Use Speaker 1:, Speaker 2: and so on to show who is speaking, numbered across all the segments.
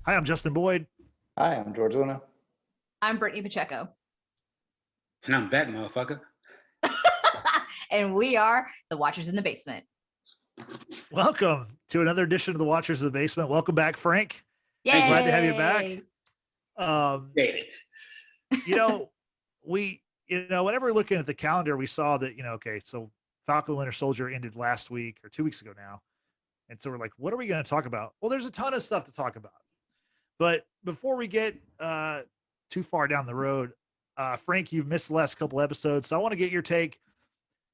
Speaker 1: Hi, I'm Justin Boyd.
Speaker 2: Hi, I'm George Luna.
Speaker 3: I'm Brittany Pacheco.
Speaker 4: And I'm back, motherfucker.
Speaker 3: And we are the Watchers in the Basement.
Speaker 1: Welcome to another edition of the Watchers of the Basement. Welcome back, Frank.
Speaker 3: Yay!
Speaker 1: Glad to have you back.
Speaker 4: Dated.
Speaker 1: You know, whenever we're looking at the calendar, we saw that, okay, so Falcon and Winter Soldier ended last week or 2 weeks ago now. And so we're like, what are we going to talk about? Well, there's a ton of stuff to talk about. But before we get too far down the road, Frank, you've missed the last couple episodes. So I want to get your take.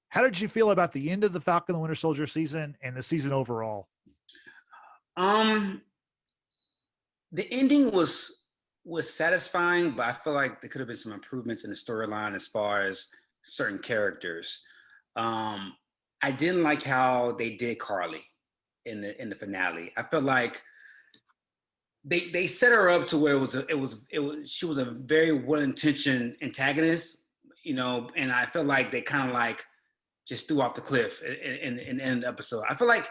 Speaker 1: How did you feel about the end of the Falcon and Winter Soldier season and the season overall?
Speaker 4: The ending was satisfying, but I feel like there could have been some improvements in the storyline as far as certain characters. I didn't like how they did Carly in the finale. I felt like they set her up to where she was a very well-intentioned antagonist, and I felt like they kind of like just threw off the cliff in the episode. I feel like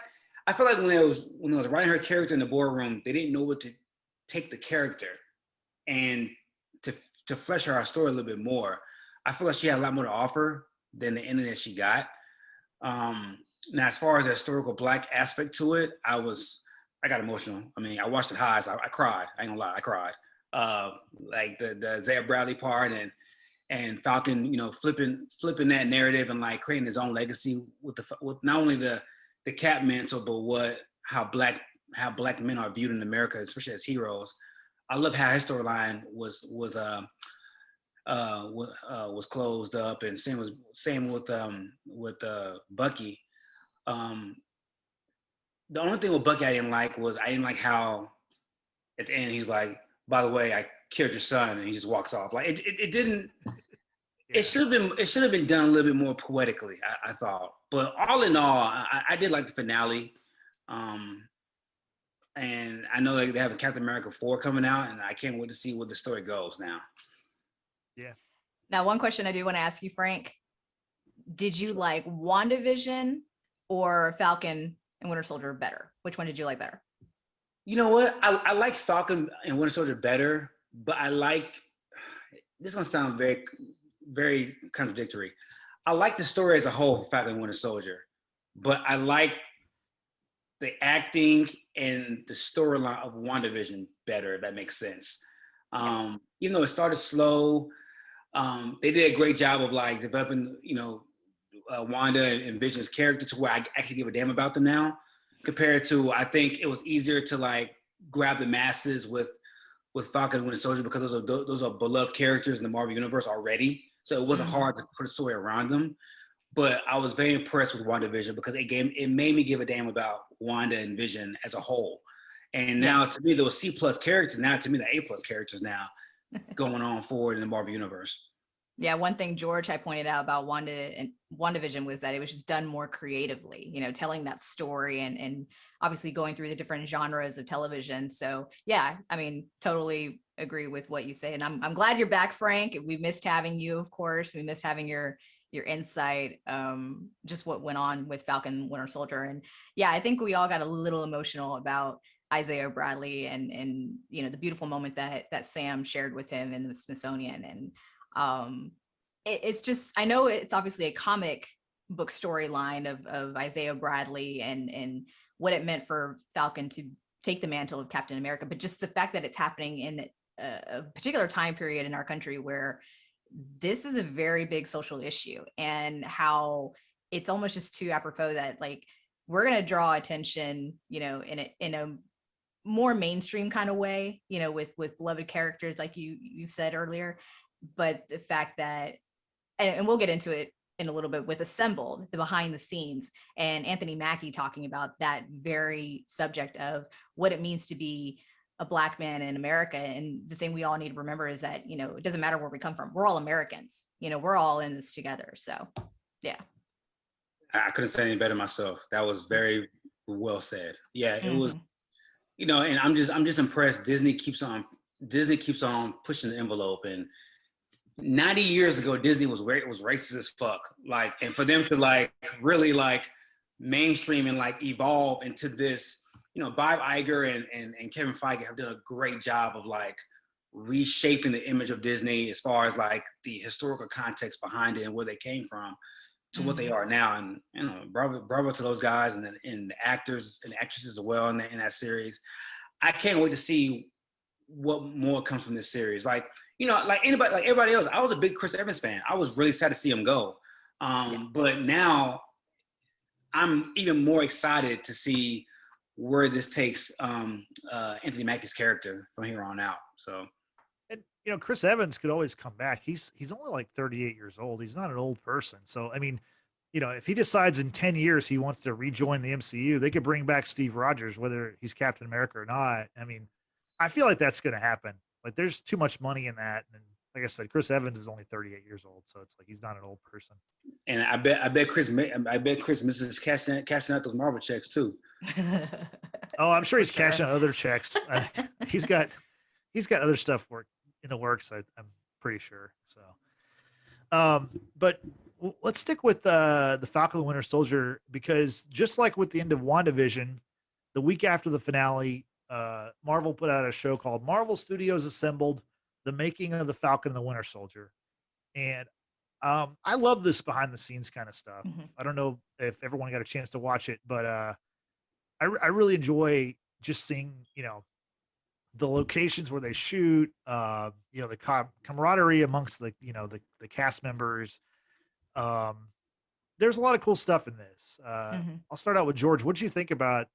Speaker 4: when they was writing her character in the boardroom, they didn't know what to take the character and to flesh her story a little bit more. I feel like she had a lot more to offer than the ending that she got. Now, as far as the historical Black aspect to it, I got emotional. I mean, I watched it high, so I cried. I ain't gonna lie, I cried. Like the Isaiah Bradley part and Falcon, flipping that narrative and like creating his own legacy with not only the Cap mantle, but how black men are viewed in America, especially as heroes. I love how his storyline was closed up, and same with Bucky. The only thing with Bucky I didn't like how at the end he's like, by the way, I killed your son, and he just walks off. Like it didn't. It should have been done a little bit more poetically, I thought. But all in all, I did like the finale. And I know they have a Captain America 4 coming out, and I can't wait to see where the story goes now.
Speaker 1: Yeah.
Speaker 3: Now, one question I do want to ask you, Frank. Did you like WandaVision or Falcon and Winter Soldier better? Which one did you like better?
Speaker 4: You know what? I like Falcon and Winter Soldier better, but this is going to sound very, very contradictory. I like the story as a whole for Falcon and Winter Soldier, but I like the acting and the storyline of WandaVision better, if that makes sense. Even though it started slow, they did a great job of like developing, Wanda and Vision's character to where I actually give a damn about them now, compared to, I think it was easier to like grab the masses with Falcon and Winter Soldier because those are beloved characters in the Marvel Universe already. So it wasn't hard to put a story around them. But I was very impressed with WandaVision because it made me give a damn about Wanda and Vision as a whole. And now to me, those C+ characters, now to me, the A+ characters now going on forward in the Marvel Universe.
Speaker 3: Yeah, one thing George had pointed out about Wanda and WandaVision was that it was just done more creatively, telling that story and obviously going through the different genres of television. So yeah, I mean, totally agree with what you say. And I'm glad you're back, Frank. We missed having you, of course. We missed having your insight, just what went on with Falcon Winter Soldier. And yeah, I think we all got a little emotional about Isaiah Bradley and the beautiful moment that Sam shared with him in the Smithsonian. And it's just, I know it's obviously a comic book storyline of Isaiah Bradley and what it meant for Falcon to take the mantle of Captain America, but just the fact that it's happening in a particular time period in our country where this is a very big social issue, and how it's almost just too apropos that like we're going to draw attention, in a more mainstream kind of way, with beloved characters like you said earlier. But the fact that, and we'll get into it in a little bit with Assembled, the behind the scenes, and Anthony Mackie talking about that very subject of what it means to be a Black man in America. And the thing we all need to remember is that, it doesn't matter where we come from. We're all Americans, we're all in this together. So, yeah.
Speaker 4: I couldn't say any better myself. That was very well said. Yeah, it was, and I'm just impressed. Disney keeps on pushing the envelope. And 90 years ago, Disney was racist as fuck. And for them to really mainstream and evolve into this Bob Iger and Kevin Feige have done a great job of like reshaping the image of Disney as far as like the historical context behind it and where they came from to what they are now. And bravo to those guys and the actors and actresses as well in that series. I can't wait to see what more comes from this series. Like everybody else, I was a big Chris Evans fan. I was really sad to see him go. But now I'm even more excited to see where this takes Anthony Mackie's character from here on out. So,
Speaker 1: and Chris Evans could always come back. He's only like 38 years old. He's not an old person. So I mean, if he decides in 10 years he wants to rejoin the MCU, they could bring back Steve Rogers, whether he's Captain America or not. I mean, I feel like that's going to happen. Like there's too much money in that. And like I said, Chris Evans is only 38 years old. So it's like, he's not an old person.
Speaker 4: And I bet Chris misses cashing out those Marvel checks too.
Speaker 1: Oh, I'm sure he's cashing out other checks. He's got other stuff in the works. I'm pretty sure. So, but let's stick with the Falcon and the Winter Soldier, because just like with the end of WandaVision, the week after the finale, Marvel put out a show called Marvel Studios Assembled: The Making of the Falcon and the Winter Soldier. And I love this behind the scenes kind of stuff. I don't know if everyone got a chance to watch it, but I really enjoy just seeing, the locations where they shoot, the camaraderie amongst the cast members. There's a lot of cool stuff in this. I'll start out with George. What did you think about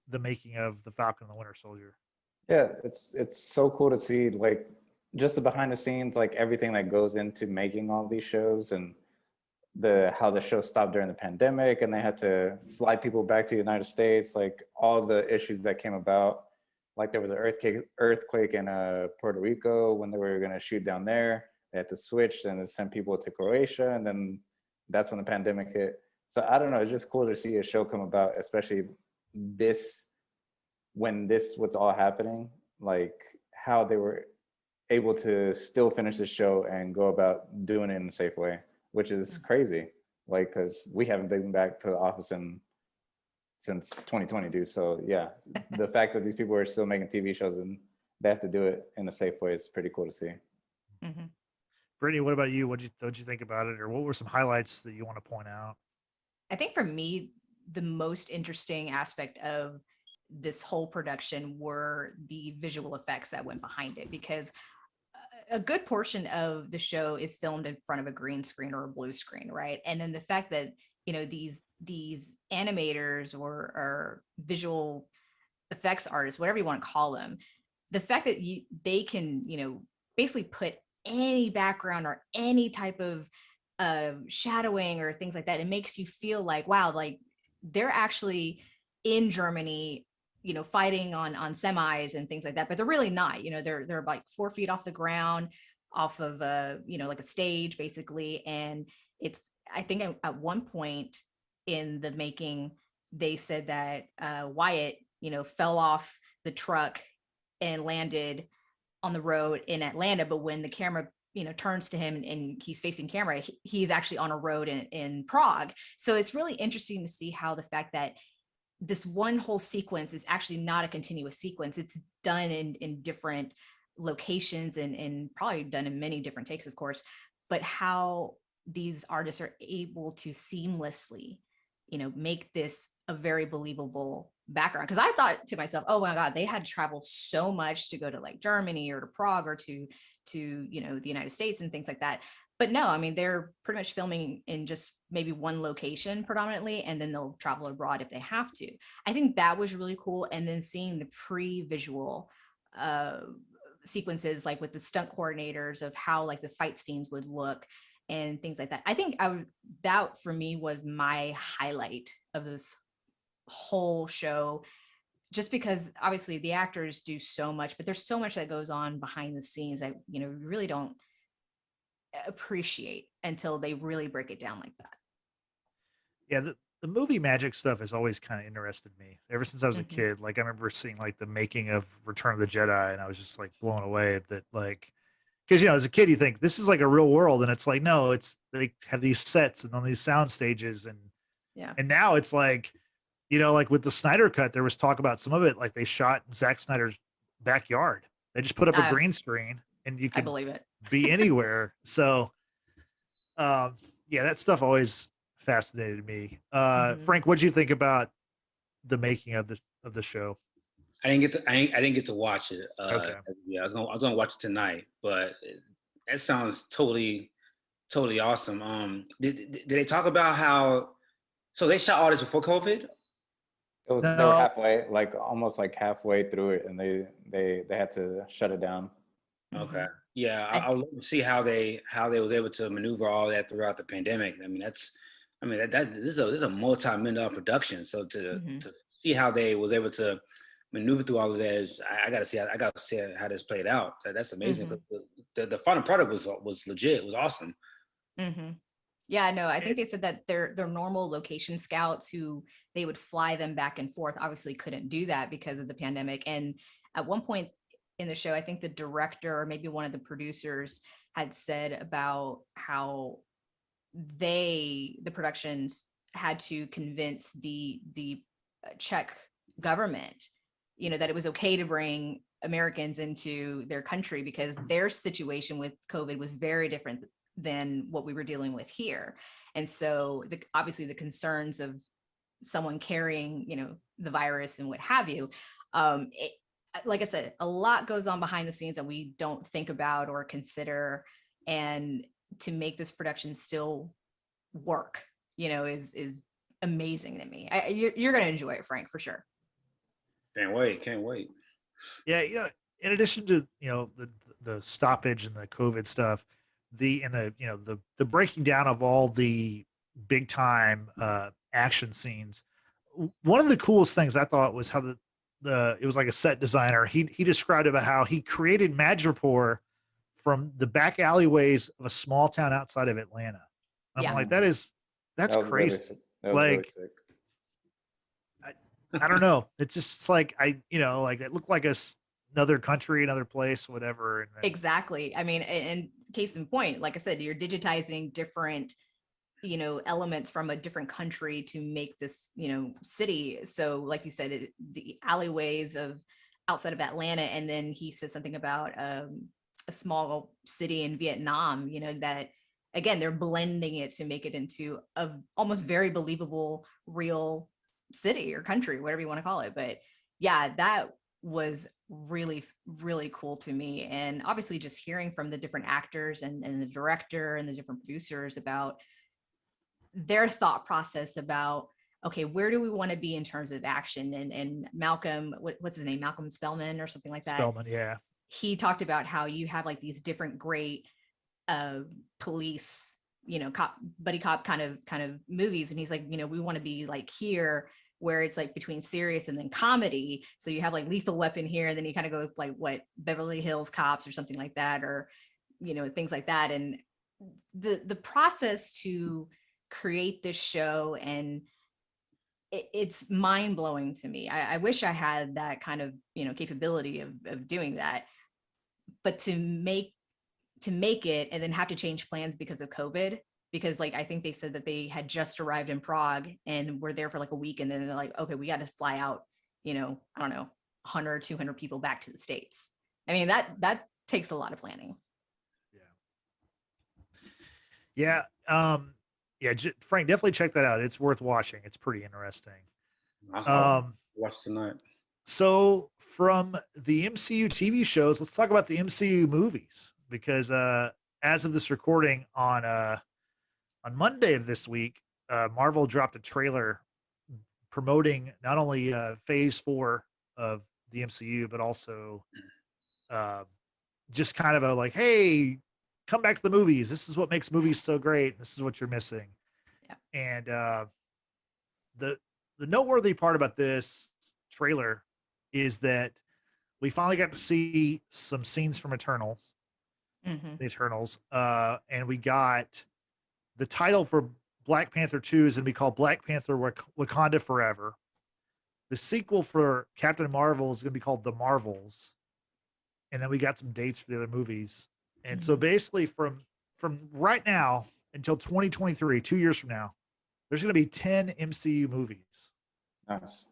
Speaker 1: the making of the Falcon and the Winter Soldier?
Speaker 2: Yeah, it's so cool to see like just the behind the scenes, like everything that goes into making all these shows, and how the show stopped during the pandemic and they had to fly people back to the United States, like all the issues that came about. Like there was an earthquake in Puerto Rico when they were going to shoot down there. They had to switch and send people to Croatia, and then that's when the pandemic hit. So I don't know, it's just cool to see a show come about, especially when this was all happening, like how they were able to still finish the show and go about doing it in a safe way, which is crazy. Like, because we haven't been back to the office since 2020, dude. So yeah, the fact that these people are still making TV shows and they have to do it in a safe way is pretty cool to see.
Speaker 1: Brittany, what about you? What'd you think about it, or what were some highlights that you want to point out?
Speaker 3: I think for me, the most interesting aspect of this whole production were the visual effects that went behind it, because a good portion of the show is filmed in front of a green screen or a blue screen, right? And then the fact that these animators or visual effects artists, whatever you want to call them, the fact that they can basically put any background or any type of shadowing or things like that, it makes you feel like, wow, like they're actually in Germany, fighting on semis and things like that, but they're really not. They're like 4 feet off the ground, off of like a stage basically. And I think at one point in the making, they said that Wyatt, fell off the truck and landed on the road in Atlanta, but when the camera turns to him and he's facing camera, he's actually on a road in Prague. So it's really interesting to see how the fact that this one whole sequence is actually not a continuous sequence. It's done in different locations and probably done in many different takes, of course, but how these artists are able to seamlessly, make this a very believable background. Because I thought to myself, oh my God, they had to travel so much to go to like Germany or to Prague or to the United States and things like that. But no, I mean, they're pretty much filming in just maybe one location predominantly, and then they'll travel abroad if they have to. I think that was really cool. And then seeing the pre-visual sequences, like with the stunt coordinators of how like the fight scenes would look and things like that. I think that for me was my highlight of this whole show, just because obviously the actors do so much, but there's so much that goes on behind the scenes that, we really don't appreciate until they really break it down like that.
Speaker 1: Yeah, the movie magic stuff has always kind of interested me ever since I was a kid. Like I remember seeing like the making of Return of the Jedi, and I was just like blown away that like, because as a kid you think this is like a real world, and it's like, no, they have these sets and on these sound stages, and now it's like you know, like with the Snyder cut, there was talk about some of it, like they shot in Zack Snyder's backyard. They just put up a
Speaker 3: Uh,
Speaker 1: green screen and you
Speaker 3: I
Speaker 1: could
Speaker 3: believe it.
Speaker 1: be anywhere. So, yeah, that stuff always fascinated me.
Speaker 3: Mhm.
Speaker 1: Frank, what'd you think about the making of the show?
Speaker 4: I didn't get to watch it.
Speaker 1: Okay.
Speaker 4: Yeah, I was gonna watch it tonight, but that sounds totally awesome. Did they talk about how? So they shot all this before COVID.
Speaker 2: They were
Speaker 1: No,
Speaker 2: halfway, like almost like halfway through it, and they had to shut it down.
Speaker 4: Okay.
Speaker 3: Mhm.
Speaker 4: Yeah,
Speaker 3: I
Speaker 4: I'll love to see how they was able to maneuver all that throughout the pandemic. I mean, that this is a multi-million dollar production. So
Speaker 3: mhm.
Speaker 4: to see how they was able to maneuver through all of that is I got to see how this played out. That's amazing. 'Cause
Speaker 3: Mhm.
Speaker 4: the final product was legit. It was awesome.
Speaker 3: Mhm. Yeah, no, I think
Speaker 1: it,
Speaker 3: they said that their normal location scouts who they would fly them back and forth obviously couldn't do that because of the pandemic. And at one point in the show, I think the director or maybe one of the producers had said about how the productions had to convince the Czech government, that it was okay to bring Americans into their country because their situation with COVID was very different than what we were dealing with here. And so obviously the concerns of someone carrying, the virus and what have you, like I said, a lot goes on behind the scenes that we don't think about or consider. And to make this production still work, is amazing to me. You're going to enjoy it, Frank, for sure.
Speaker 4: Can't wait.
Speaker 1: yeah, in addition to, the stoppage and the COVID stuff, the breaking down of all the big time action scenes. One of the coolest things I thought was how it was like a set designer. He described about how he created Madripoor from the back alleyways of a small town outside of Atlanta. I'm
Speaker 3: Yeah.
Speaker 1: like,
Speaker 2: That
Speaker 1: that's
Speaker 2: was really
Speaker 1: crazy.
Speaker 2: sick. That was really
Speaker 1: Like,
Speaker 2: sick.
Speaker 1: I don't know. It's just like like it looked like another country, another place, whatever. And then,
Speaker 3: Exactly. I mean, and case in point, like I said, you're digitizing different, elements from a different country to make this, city. So like you said, the alleyways of outside of Atlanta. And then he says something about a small city in Vietnam, that again, they're blending it to make it into a almost very believable, real city or country, whatever you want to call it. But yeah, that was really, really cool to me. And obviously just hearing from the different actors and the director and the different producers about their thought process about, okay, where do we want to be in terms of action? And Malcolm, what's his name? Malcolm Spellman or something like that.
Speaker 1: Spellman, yeah.
Speaker 3: He talked about how you have like these different great police, cop, buddy cop kind of movies. And he's like, we want to be like here where it's like between serious and then comedy. So you have like Lethal Weapon here, and then you kind of go with like what Beverly Hills Cops or something like that, or things like that. And the process to create this show, and it's mind blowing to me. I wish I had that kind of capability of doing that, but to make it and then have to change plans because of COVID. Because like I think they said that they had just arrived in Prague and were there for like a week, and then they're like, okay, we got to fly out, I don't know, 100, 200 people back to the States. I mean, that takes a lot of planning.
Speaker 1: Yeah. Yeah. Frank, definitely check that out. It's worth watching. It's pretty interesting.
Speaker 4: I'll watch tonight.
Speaker 1: So from the MCU TV shows, let's talk about the MCU movies, because as of this recording on Monday of this week, Marvel dropped a trailer promoting not only Phase 4 of the MCU, but also just kind of a like, hey, come back to the movies. This is what makes movies so great. This is what you're missing.
Speaker 3: Yeah.
Speaker 1: And the noteworthy part about this trailer is that we finally got to see some scenes from Eternals,
Speaker 3: Mm-hmm.
Speaker 1: Eternals, and we got the title for Black Panther 2 is going to be called Black Panther Wakanda Forever. The sequel for Captain Marvel is going to be called The Marvels. And then we got some dates for the other movies. And so basically from right now until 2023, 2 years from now, there's going to be 10 MCU movies.
Speaker 2: Nice.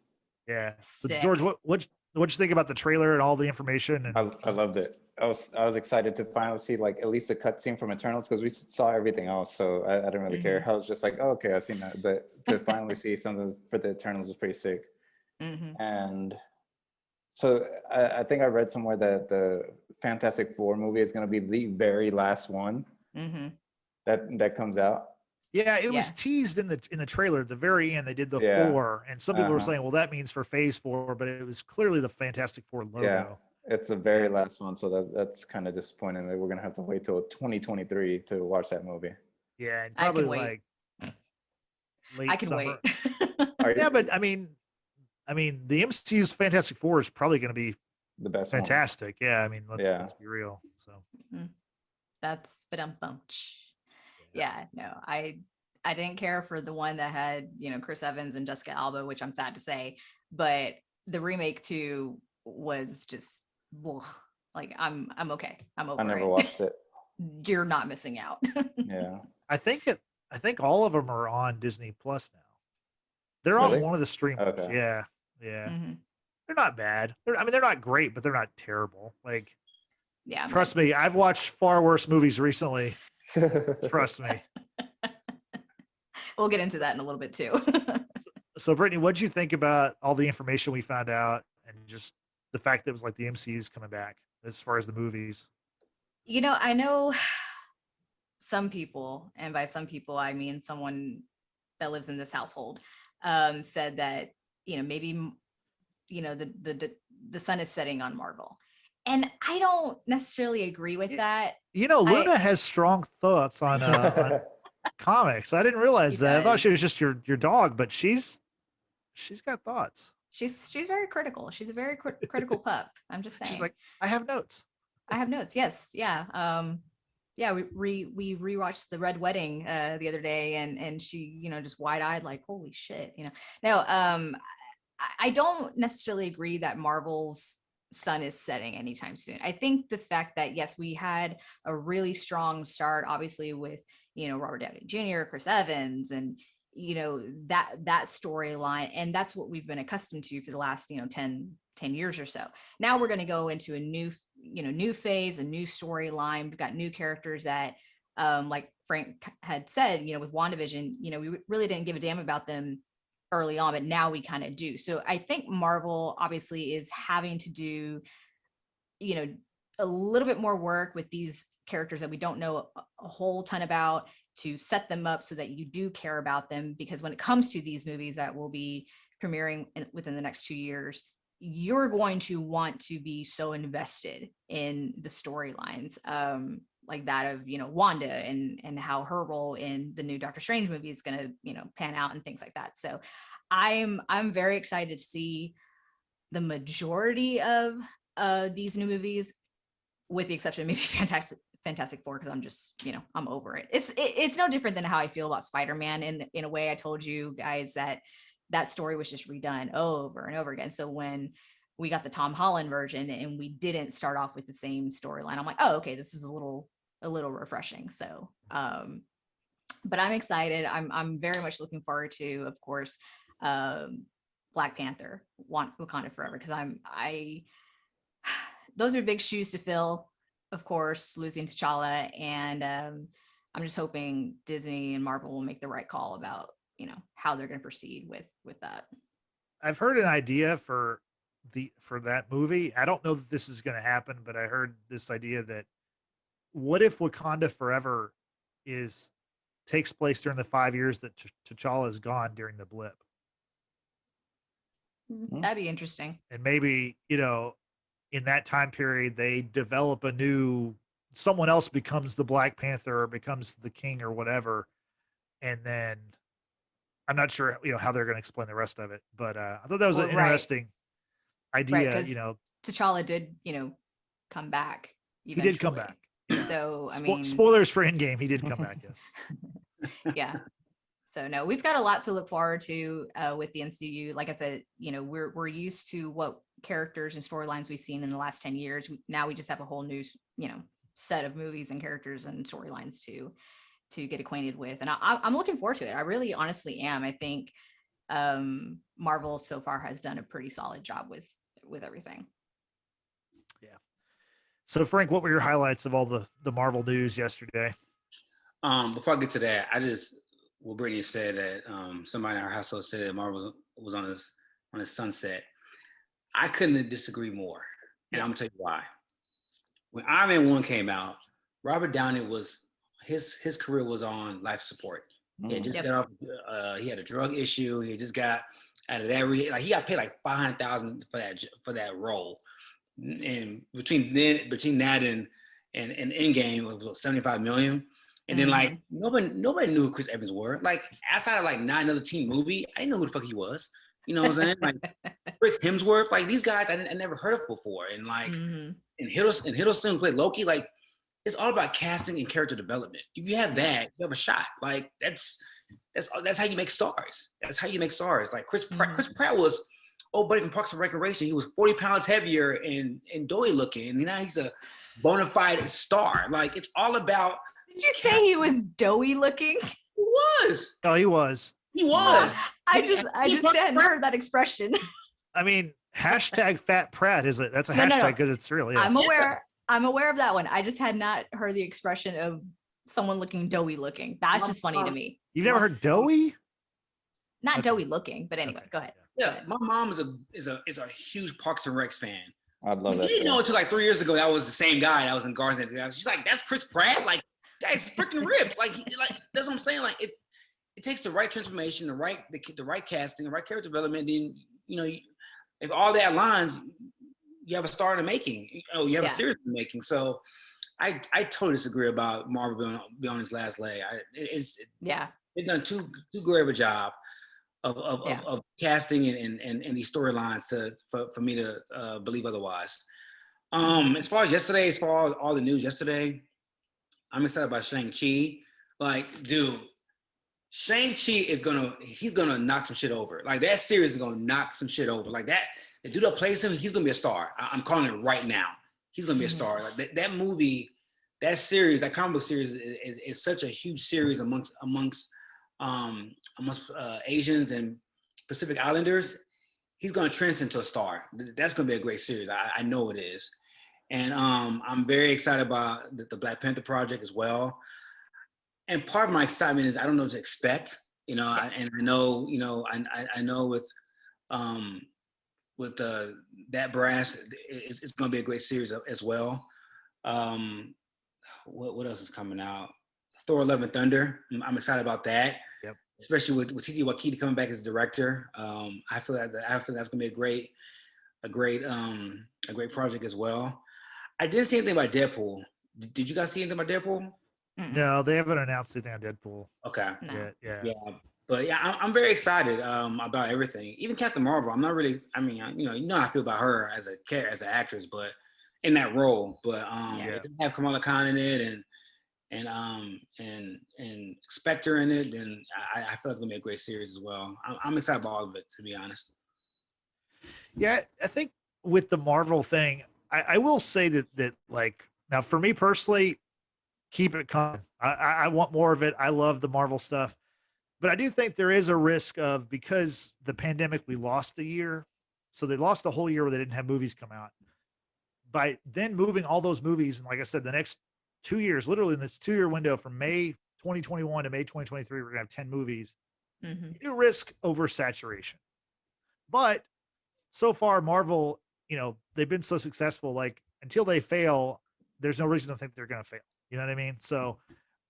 Speaker 1: Yeah. So
Speaker 3: Sick.
Speaker 1: George, what'd you think about the trailer and all the information? And
Speaker 2: I loved it. I was excited to finally see like at least a cutscene from Eternals because we saw everything else, so I didn't really care. I was just like, oh, okay, I've seen that, but to finally see something for the Eternals was pretty sick. And so I think I read somewhere that the Fantastic Four movie is going to be the very last one that comes out.
Speaker 1: yeah, it was teased in the trailer at the very end. They did the
Speaker 2: Yeah.
Speaker 1: 4, and some people were saying, well, that means for Phase 4, but it was clearly the Fantastic Four logo.
Speaker 2: Yeah, it's the very last one, so that's kind of disappointing that we're gonna have to wait till 2023 to watch that movie.
Speaker 1: Yeah, and
Speaker 3: I can
Speaker 1: probably
Speaker 3: wait.
Speaker 1: like late
Speaker 3: I can
Speaker 1: summer.
Speaker 3: wait.
Speaker 1: Yeah, but I mean, the MCU's Fantastic Four is probably going to be
Speaker 2: The best
Speaker 1: fantastic. Yeah, I mean, let's be real. So
Speaker 3: That's ba-dum-bum-tsh. Yeah, no, I didn't care for the one that had, Chris Evans and Jessica Alba, which I'm sad to say, but the remake too was just ugh. Like I'm okay. I'm over
Speaker 2: I never
Speaker 3: it.
Speaker 2: watched it.
Speaker 3: You're not missing out.
Speaker 2: Yeah.
Speaker 1: I think all of them are on Disney Plus now. They're on
Speaker 2: Really?
Speaker 1: one of the streamers.
Speaker 2: Okay.
Speaker 1: Yeah. They're not bad. They're not great, but they're not terrible. Like,
Speaker 3: Yeah.
Speaker 1: trust me, I've watched far worse movies recently. Trust me.
Speaker 3: We'll get into that in a little bit too.
Speaker 1: So, Brittany, what'd you think about all the information we found out and just the fact that it was like the MCU's coming back as far as the movies?
Speaker 3: I know some people, and by some people, I mean someone that lives in this household, said that, maybe, the sun is setting on Marvel. And I don't necessarily agree with that.
Speaker 1: Luna has strong thoughts on comics. I didn't realize that. I thought she was just your dog, but she's got thoughts.
Speaker 3: She's very critical. She's a very critical pup. I'm just saying.
Speaker 1: She's like, I have notes.
Speaker 3: I have notes. Yes. Yeah. Yeah. We rewatched The Red Wedding the other day, and she, just wide-eyed, like, holy shit. No. I don't necessarily agree that Marvel's sun is setting anytime soon. I think the fact that, yes, we had a really strong start, obviously, with Robert Downey Jr., Chris Evans, and that storyline, and that's what we've been accustomed to for the last 10 years or so. Now we're going to go into a new phase, a new storyline. We've got new characters that, like Frank had said, with WandaVision, we really didn't give a damn about them early on, but now we kind of do. So I think Marvel obviously is having to do a little bit more work with these characters that we don't know a whole ton about, to set them up so that you do care about them. Because when it comes to these movies that will be premiering within the next 2 years, you're going to want to be so invested in the storylines, like that of Wanda and how her role in the new Doctor Strange movie is going to pan out and things like that. So I'm very excited to see the majority of these new movies, with the exception of maybe Fantastic Four, because I'm just, I'm over it. It's no different than how I feel about Spider-Man. In a way, I told you guys that story was just redone over and over again. So when we got the Tom Holland version and we didn't start off with the same storyline, I'm like, oh, okay, this is a little refreshing. So, but I'm excited. I'm very much looking forward to, of course, Black Panther, Wakanda Forever, because those are big shoes to fill. Of course, losing T'Challa, and I'm just hoping Disney and Marvel will make the right call about how they're going to proceed with that.
Speaker 1: I've heard an idea for that movie. I don't know that this is going to happen, but I heard this idea that what if Wakanda Forever takes place during the 5 years that T'Challa is gone during the blip,
Speaker 3: That'd be interesting.
Speaker 1: and maybe in that time period, they develop someone else becomes the Black Panther or becomes the king or whatever. And then I'm not sure, how they're going to explain the rest of it, but I thought that was an interesting idea.
Speaker 3: Right, T'Challa did, come back.
Speaker 1: He did come back.
Speaker 3: So, I mean,
Speaker 1: spoilers for Endgame. He did come back. Yes.
Speaker 3: Yeah. So no, we've got a lot to look forward to with the MCU. Like I said, we're used to what characters and storylines we've seen in the last 10 years. Now we just have a whole new, set of movies and characters and storylines to get acquainted with. And I'm looking forward to it. I really honestly am. I think Marvel so far has done a pretty solid job with everything.
Speaker 1: Yeah. So Frank, what were your highlights of all the Marvel news yesterday?
Speaker 4: Before I get to that, what Brittany said that somebody in our household said that Marvel was on his sunset. I couldn't disagree more, and I'm gonna tell you why. When Iron Man 1 came out, Robert Downey his career was on life support. He had just got off. He had a drug issue. He just got out of that. He got paid like $500,000 for that role. And between that and Endgame, it was $75 million. And then like nobody knew who Chris Evans were. Like outside of like Not Another Teen Movie, I didn't know who the fuck he was. You know what I'm saying? Like Chris Hemsworth, like these guys I never heard of before. And like and Hiddleston played Loki. Like it's all about casting and character development. If you have that, you have a shot. Like that's how you make stars. That's how you make stars. Like Chris Pratt was buddy from Parks and Recreation. He was 40 pounds heavier and doughy looking, and now he's a bona fide star. Like it's all about.
Speaker 3: Did you say he was doughy looking?
Speaker 4: He was.
Speaker 1: Oh, he was.
Speaker 4: He was.
Speaker 3: I just hadn't heard that expression.
Speaker 1: I mean, hashtag Fat Pratt that's a hashtag because it's really. Yeah.
Speaker 3: I'm aware of that one. I just had not heard the expression of someone looking doughy looking. That's just funny to me.
Speaker 1: You've never heard doughy?
Speaker 3: Not doughy looking, but anyway, go ahead.
Speaker 4: Yeah, my mom is a huge Parks and Recs fan.
Speaker 2: I'd love that.
Speaker 4: You didn't know until like 3 years ago that was the same guy that was in Guardians of the Galaxy. She's like, that's Chris Pratt. Like, guy's freaking ripped. Like that's what I'm saying. Like it takes the right transformation, the right casting, the right character development. Then if all that aligns, you have a star in the making. You have a series in the making. So I totally disagree about Marvel being on his last leg. They've done too great of a job of casting and these storylines for me to believe otherwise. As far as all the news yesterday, I'm excited about Shang-Chi. Like, dude, Shang-Chi he's gonna knock some shit over. Like that series is gonna knock some shit over. Like that, the dude that plays him, he's gonna be a star. I'm calling it right now. He's gonna be a star. Like that movie, that series, that comic book series is such a huge series amongst Asians and Pacific Islanders. He's gonna transcend into a star. That's gonna be a great series. I know it is. And I'm very excited about the Black Panther project as well. And part of my excitement is I don't know what to expect, and I know, I know with that brass, it's going to be a great series as well. What else is coming out? Thor: Love and Thunder. I'm excited about that. Yep. Especially with Taika Waititi coming back as director. I feel that's going to be a great project as well. I didn't see anything about Deadpool. Did you guys see anything about Deadpool?
Speaker 1: No, they haven't announced anything on Deadpool.
Speaker 4: Okay.
Speaker 3: No.
Speaker 1: Yeah.
Speaker 4: But yeah, I'm very excited about everything. Even Captain Marvel. I'm not really. I mean, you know how I feel about her as an actress, but in that role. But if they have Kamala Khan in it and Spectre in it, then I feel it's gonna be a great series as well. I'm excited about all of it, to be honest.
Speaker 1: Yeah, I think with the Marvel thing, I will say that like now for me personally, keep it coming. I want more of it. I love the Marvel stuff, but I do think there is a risk of, because the pandemic, we lost a year, so they lost the whole year where they didn't have movies come out. By then moving all those movies, and like I said, the next 2 years, literally in this 2-year window from May 2021 to May 2023, we're gonna have 10 movies. You do risk oversaturation, but so far Marvel, they've been so successful. Like until they fail, there's no reason to think they're going to fail. You know what I mean? So,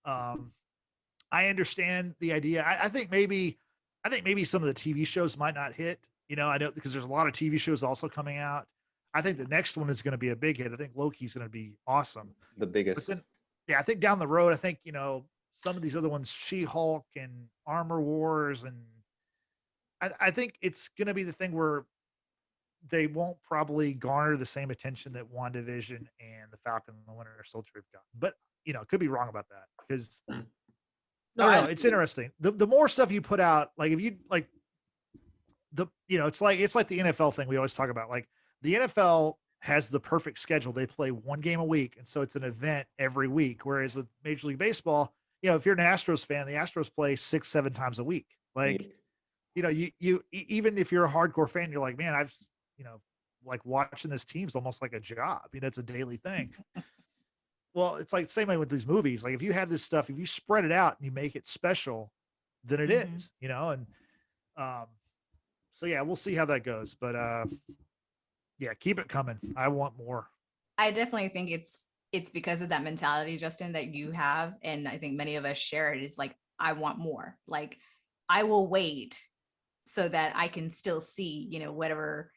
Speaker 1: I understand the idea. I think maybe some of the TV shows might not hit. I know because there's a lot of TV shows also coming out. I think the next one is going to be a big hit. I think Loki's going to be awesome.
Speaker 2: The biggest.
Speaker 1: But then, yeah, I think down the road, I think some of these other ones, She-Hulk and Armor Wars, and I think it's going to be the thing where they won't probably garner the same attention that WandaVision and the Falcon and the Winter Soldier have got. But could be wrong about that because I don't know. It's interesting. The more stuff you put out, like if you like it's like the NFL thing we always talk about. Like the NFL has the perfect schedule. They play one game a week, and so it's an event every week. Whereas with Major League Baseball, if you're an Astros fan, the Astros play 6-7 times a week. Like you know, even if you're a hardcore fan, you're like, man, I've, you know, like watching this team's almost like a job. You know, it's a daily thing. Well, it's like the same way with these movies. Like if you have this stuff, if you spread it out and you make it special, then it
Speaker 3: Mhm.
Speaker 1: is, you know, and um, so yeah, we'll see how that goes. But yeah, keep it coming. I want more.
Speaker 3: I definitely think it's because of that mentality, Justin, that you have, and I think many of us share it. Is like, I want more. Like, I will wait so that I can still see, you know, whatever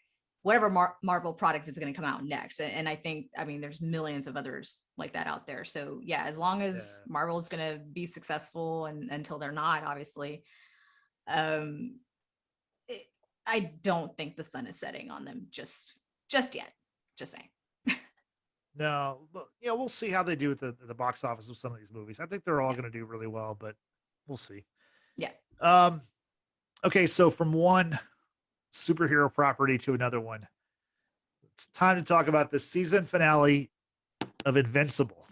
Speaker 3: Marvel product is going to come out next. And I think, I mean, there's millions of others like that out there. So yeah, as long as
Speaker 1: Yeah.
Speaker 3: Marvel is going to be successful, and until they're not, obviously, um, I don't think the sun is setting on them just yet. Just saying.
Speaker 1: No, but you know, we'll see how they do with the box office with some of these movies. I think they're all
Speaker 3: Yeah.
Speaker 1: going to do really well, but we'll see.
Speaker 3: Yeah.
Speaker 1: Okay, so from one superhero property to another one, it's time to talk about the season finale of Invincible.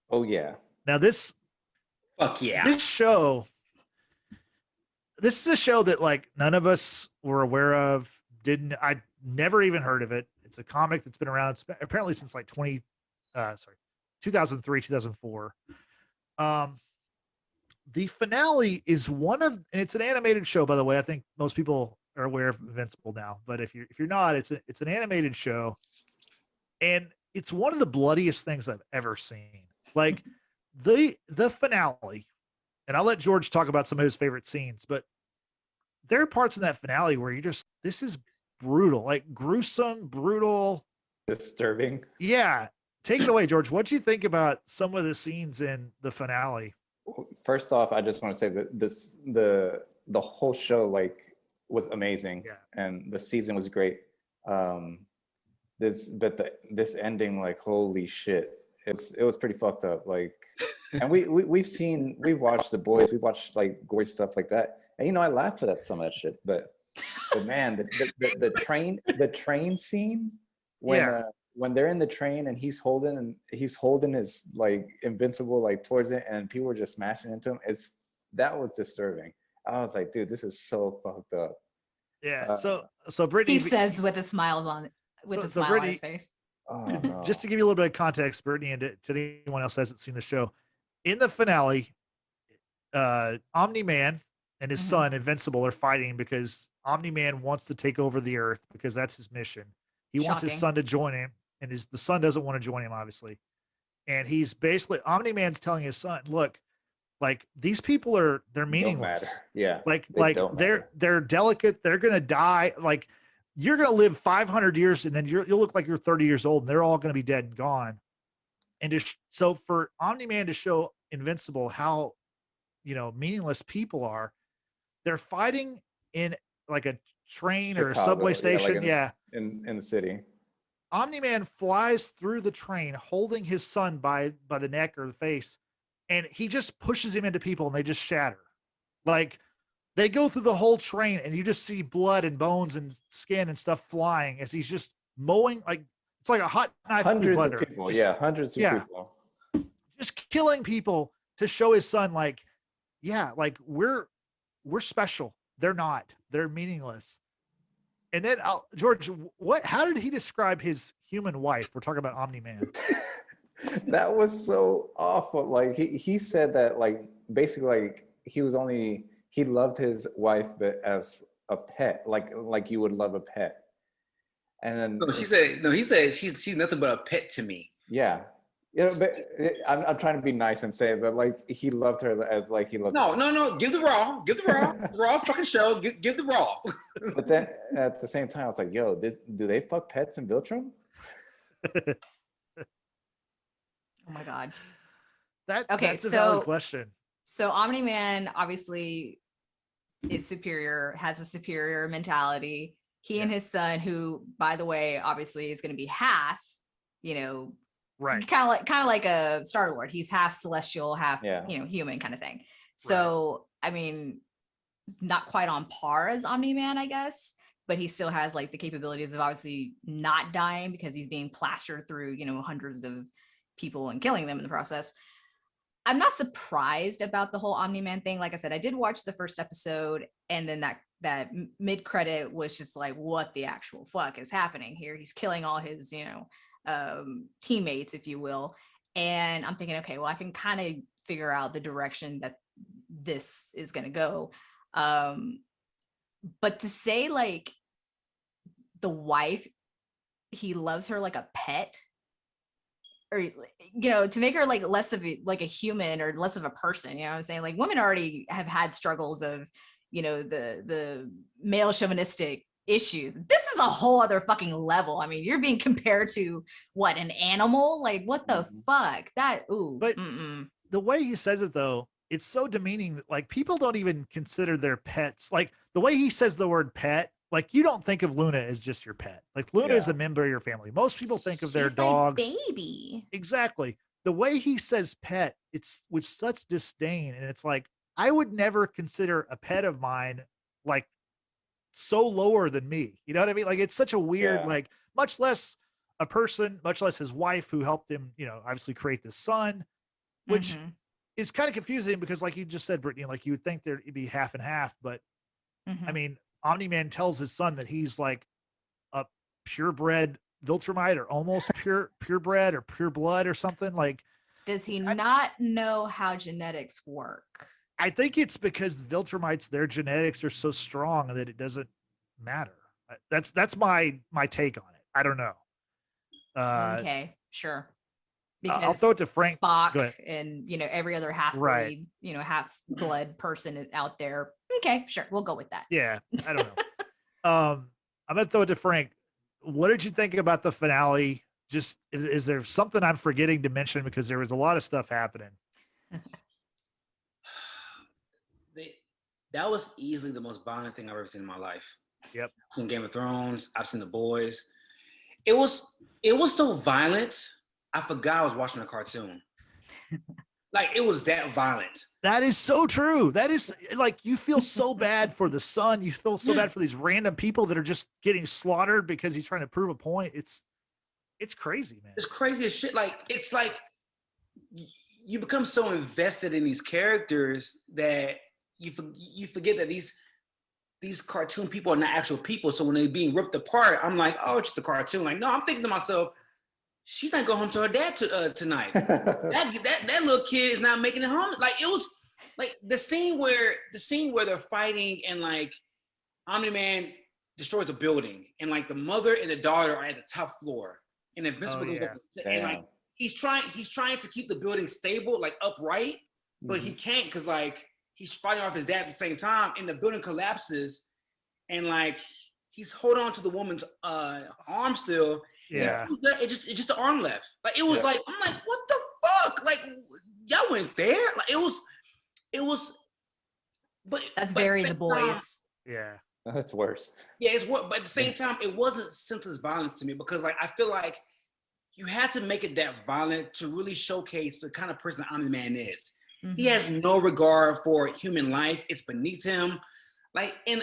Speaker 2: Oh yeah.
Speaker 1: Now
Speaker 4: Fuck yeah.
Speaker 1: This is a show that like none of us were aware of. I never even heard of it. It's a comic that's been around apparently since like 2003, 2004. The finale is and it's an animated show, by the way. I think most people are aware of Invincible now, but if you're not, it's an animated show, and it's one of the bloodiest things I've ever seen. Like the finale, and I'll let George talk about some of his favorite scenes, but there are parts in that finale where this is brutal, like gruesome, brutal,
Speaker 2: Disturbing.
Speaker 1: yeah. Take it away, George. What do you think about some of the scenes in the finale?
Speaker 2: First off, I just want to say that the whole show like was amazing,
Speaker 1: Yeah.
Speaker 2: and the season was great. This ending, like, holy shit, it was pretty fucked up. Like, and we've watched The Boys, we watched like gory stuff like that, and you know, I laughed at some of that shit, but man, the train scene when they're in the train and he's holding his like Invincible like towards it, and people were just smashing into him. That was disturbing. I was like, dude, this is so fucked up.
Speaker 1: Yeah. So Brittany,
Speaker 3: He says with a smile on
Speaker 1: Brittany,
Speaker 3: his face.
Speaker 2: Oh, no.
Speaker 1: just to give you a little bit of context, Brittany, and to anyone else who hasn't seen the show, in the finale, Omni-Man and his son Invincible are fighting because Omni-Man wants to take over the Earth because that's his mission. He wants his
Speaker 3: Shocking.
Speaker 1: son to join him, and the son doesn't want to join him, obviously. And he's basically Omni-Man's telling his son, "Look, like they're
Speaker 2: Don't
Speaker 1: meaningless.
Speaker 2: matter. Yeah.
Speaker 1: Like
Speaker 2: don't
Speaker 1: they're
Speaker 2: matter.
Speaker 1: they're delicate. They're gonna die. Like you're gonna live 500 years, and then you'll look like you're 30 years old, and they're all gonna be dead and gone." And so for Omni-Man to show Invincible how, you know, meaningless people are, they're fighting in like a train or a subway station.
Speaker 2: Yeah, like in the city.
Speaker 1: Omni-Man flies through the train holding his son by the neck or the face, and he just pushes him into people and they just shatter. Like they go through the whole train and you just see blood and bones and skin and stuff flying as he's just mowing, like it's like a hot knife.
Speaker 2: Hundreds of people. Hundreds of people.
Speaker 1: Just killing people to show his son, like, yeah, like we're special. They're not. They're meaningless. And then George, how did he describe his human wife? We're talking about Omni-Man.
Speaker 2: That was so awful. Like he said that, like, basically, like he loved his wife, but as a pet, like you would love a pet. And then
Speaker 4: he said she's nothing but a pet to me.
Speaker 2: Yeah. You know, but I'm trying to be nice and say that, like, he loved her as like he loved.
Speaker 4: No. Give the raw fucking show. Give the raw.
Speaker 2: But then at the same time, I was like, yo, do they fuck pets in Viltrum?
Speaker 3: Oh my God.
Speaker 1: That's a valid question.
Speaker 3: So Omni-Man obviously is superior, has a superior mentality. He and his son, who, by the way, obviously is going to be half, you know,
Speaker 1: right,
Speaker 3: kind of like a Star-Lord. He's half celestial, half you know, human kind of thing. So I mean, not quite on par as Omni-Man, I guess, but he still has like the capabilities of obviously not dying because he's being plastered through, you know, hundreds of people and killing them in the process. I'm not surprised about the whole Omni-Man thing. Like I said, I did watch the first episode, and then that mid credit was just like, what the actual fuck is happening here? He's killing all his, teammates, if you will. And I'm thinking, okay, well, I can kind of figure out the direction that this is going to go. But to say like the wife, he loves her like a pet, or to make her like less of a human or less of a person, you know what I'm saying? Like, women already have had struggles of the male chauvinistic issues. This is a whole other fucking level. I mean, you're being compared to what, an animal? Like, what the fuck? That
Speaker 1: But the way he says it though, it's so demeaning that like people don't even consider their pets. Like the way he says the word pet, like you don't think of Luna as just your pet. Like Luna is a member of your family. Most people think of their
Speaker 3: She's my
Speaker 1: dogs.
Speaker 3: baby.
Speaker 1: Exactly. The way he says pet, it's with such disdain. And it's like, I would never consider a pet of mine like so lower than me. You know what I mean? Like it's such a weird, like much less a person, much less his wife who helped him, obviously create this son, which is kind of confusing because like you just said, Brittany, like you would think there'd be half and half, but I mean, Omni-Man tells his son that he's like a purebred Viltrumite or almost purebred or pure blood or something. Like,
Speaker 3: does he not know how genetics work?
Speaker 1: I think it's because Viltrumites, their genetics are so strong that it doesn't matter. That's my take on it. I don't know.
Speaker 3: Okay, sure. Because
Speaker 1: I'll throw it to Frank.
Speaker 3: Spock and every other half-breed, half-blood person out there. Okay, sure, we'll go with that.
Speaker 1: Yeah, I don't know. I'm gonna throw it to Frank. What did you think about the finale? Just is there something I'm forgetting to mention because there was a lot of stuff happening?
Speaker 4: That was easily the most violent thing I've ever seen in my life.
Speaker 1: Yep.
Speaker 4: I've seen Game of Thrones. I've seen The Boys. It was so violent. I forgot I was watching a cartoon. Like it was that violent.
Speaker 1: That is so true. That is like, you feel so bad for the son. You feel so bad for these random people that are just getting slaughtered because he's trying to prove a point. It's crazy, man.
Speaker 4: It's crazy as shit. Like, it's like you become so invested in these characters that you forget that these cartoon people are not actual people. So when they're being ripped apart, I'm like, oh, it's just a cartoon. Like, no, I'm thinking to myself, she's not going home to her dad tonight. that little kid is not making it home. Like it was like the scene where they're fighting and like Omni-Man destroys a building and like the mother and the daughter are at the top floor and Invincible and like he's trying to keep the building stable, like upright, but he can't because like he's fighting off his dad at the same time and the building collapses and like he's holding on to the woman's arm still.
Speaker 1: Yeah.
Speaker 4: It's just the arm left. Like it was like, I'm like, what the fuck? Like y'all went there? Like it was but
Speaker 3: that's very The Boys.
Speaker 1: Yeah.
Speaker 2: That's worse.
Speaker 4: Yeah, it's what, but at the same time, it wasn't senseless violence to me because like I feel like you had to make it that violent to really showcase the kind of person Omni-Man is. He has no regard for human life. It's beneath him. Like and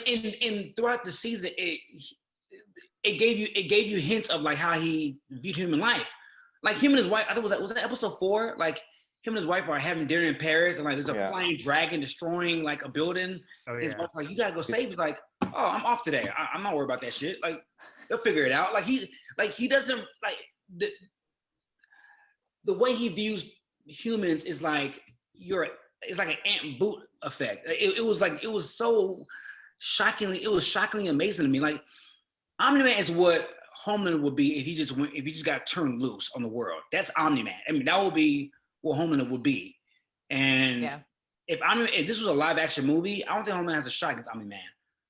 Speaker 4: throughout the season, it gave you hints of like how he viewed human life. Like him and his wife, I think was that episode 4? Like him and his wife are having dinner in Paris and like there's a flying dragon destroying like a building. His wife's like, you gotta go save. He's like, oh, I'm off today. I'm not worried about that shit. Like they'll figure it out. Like he doesn't like the way he views humans is like it's like an ant boot effect. It was so shockingly amazing to me. Like Omni-Man is what Homelander would be if he just got turned loose on the world. That's Omni-Man. I mean, that would be what Homelander would be. And if this was a live action movie, I don't think Homelander has a shot against Omni-Man.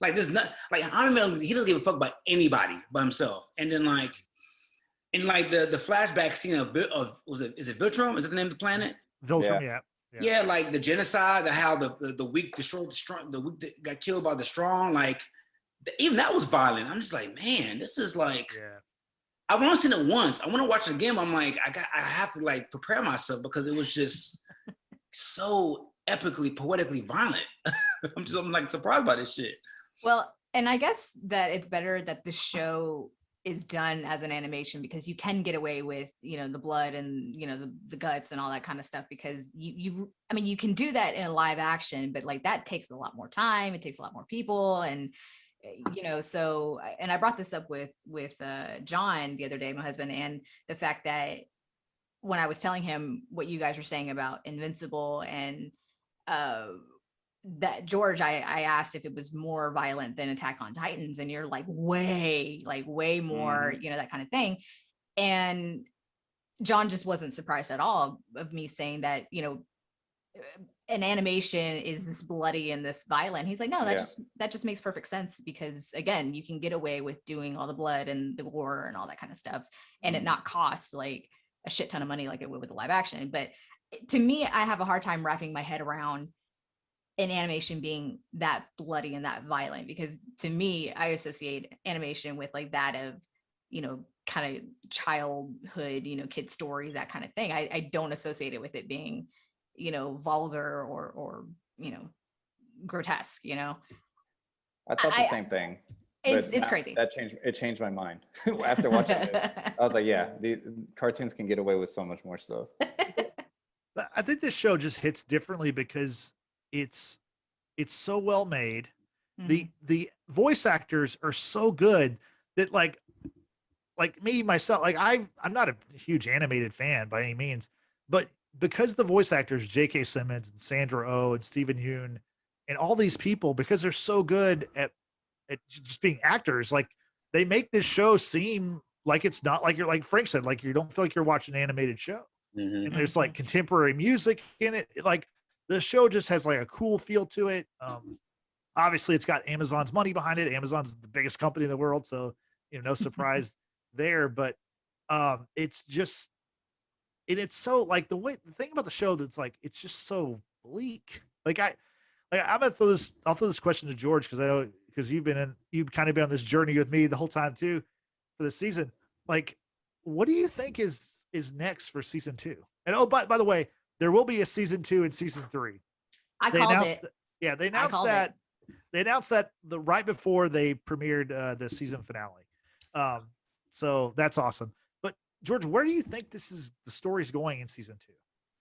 Speaker 4: Like there's not like Omni-Man, he doesn't give a fuck about anybody but himself. And then like in like the flashback scene of is it Viltrum? Is that the name of the planet?
Speaker 1: Viltrum,
Speaker 4: yeah. Like the genocide, how the weak destroyed the strong, the weak that got killed by the strong, like even that was violent. I'm just like, man, this is like, I want to see it once. I want to watch it again. But I'm like, I have to like prepare myself because it was just so epically, poetically violent. I'm like surprised by this shit.
Speaker 3: Well, and I guess that it's better that the show is done as an animation, because you can get away with, the blood and, the guts and all that kind of stuff, because I mean, you can do that in a live action, but like that takes a lot more time. It takes a lot more people. And, so, and I brought this up with John the other day, my husband, and the fact that when I was telling him what you guys were saying about Invincible and, that George, I asked if it was more violent than Attack on Titans, and you're like way more, that kind of thing. And John just wasn't surprised at all of me saying that, an animation is this bloody and this violent. He's like, no, that just makes perfect sense, because again, you can get away with doing all the blood and the gore and all that kind of stuff, and it not cost like a shit ton of money like it would with the live action. But to me, I have a hard time wrapping my head around an animation being that bloody and that violent, because to me, I associate animation with like that of, kind of childhood, kid stories, that kind of thing. I don't associate it with it being, vulgar or grotesque,
Speaker 2: I thought the same thing.
Speaker 3: It's crazy.
Speaker 2: It changed my mind after watching this. I was like, yeah, the cartoons can get away with so much more stuff.
Speaker 1: But I think this show just hits differently because it's so well made. The voice actors are so good that like me myself, like I'm not a huge animated fan by any means, but because the voice actors J.K. Simmons and Sandra Oh and Stephen Yoon and all these people, because they're so good at just being actors, like they make this show seem like it's not like you're, like Frank said, like you don't feel like you're watching an animated show. And there's like contemporary music in it. Like the show just has like a cool feel to it. Obviously it's got Amazon's money behind it. Amazon's the biggest company in the world, so no surprise there. But it's just it's so like the thing about the show that's like it's just so bleak. I'm gonna I'll throw this question to George, because I know, because you've kind of been on this journey with me the whole time too for this season. Like, what do you think is next for season 2? And by the way, there will be a season 2 and season 3.
Speaker 3: They announced it.
Speaker 1: They announced that. They announced that right before they premiered the season finale. So that's awesome. But George, where do you think the story's going in season 2?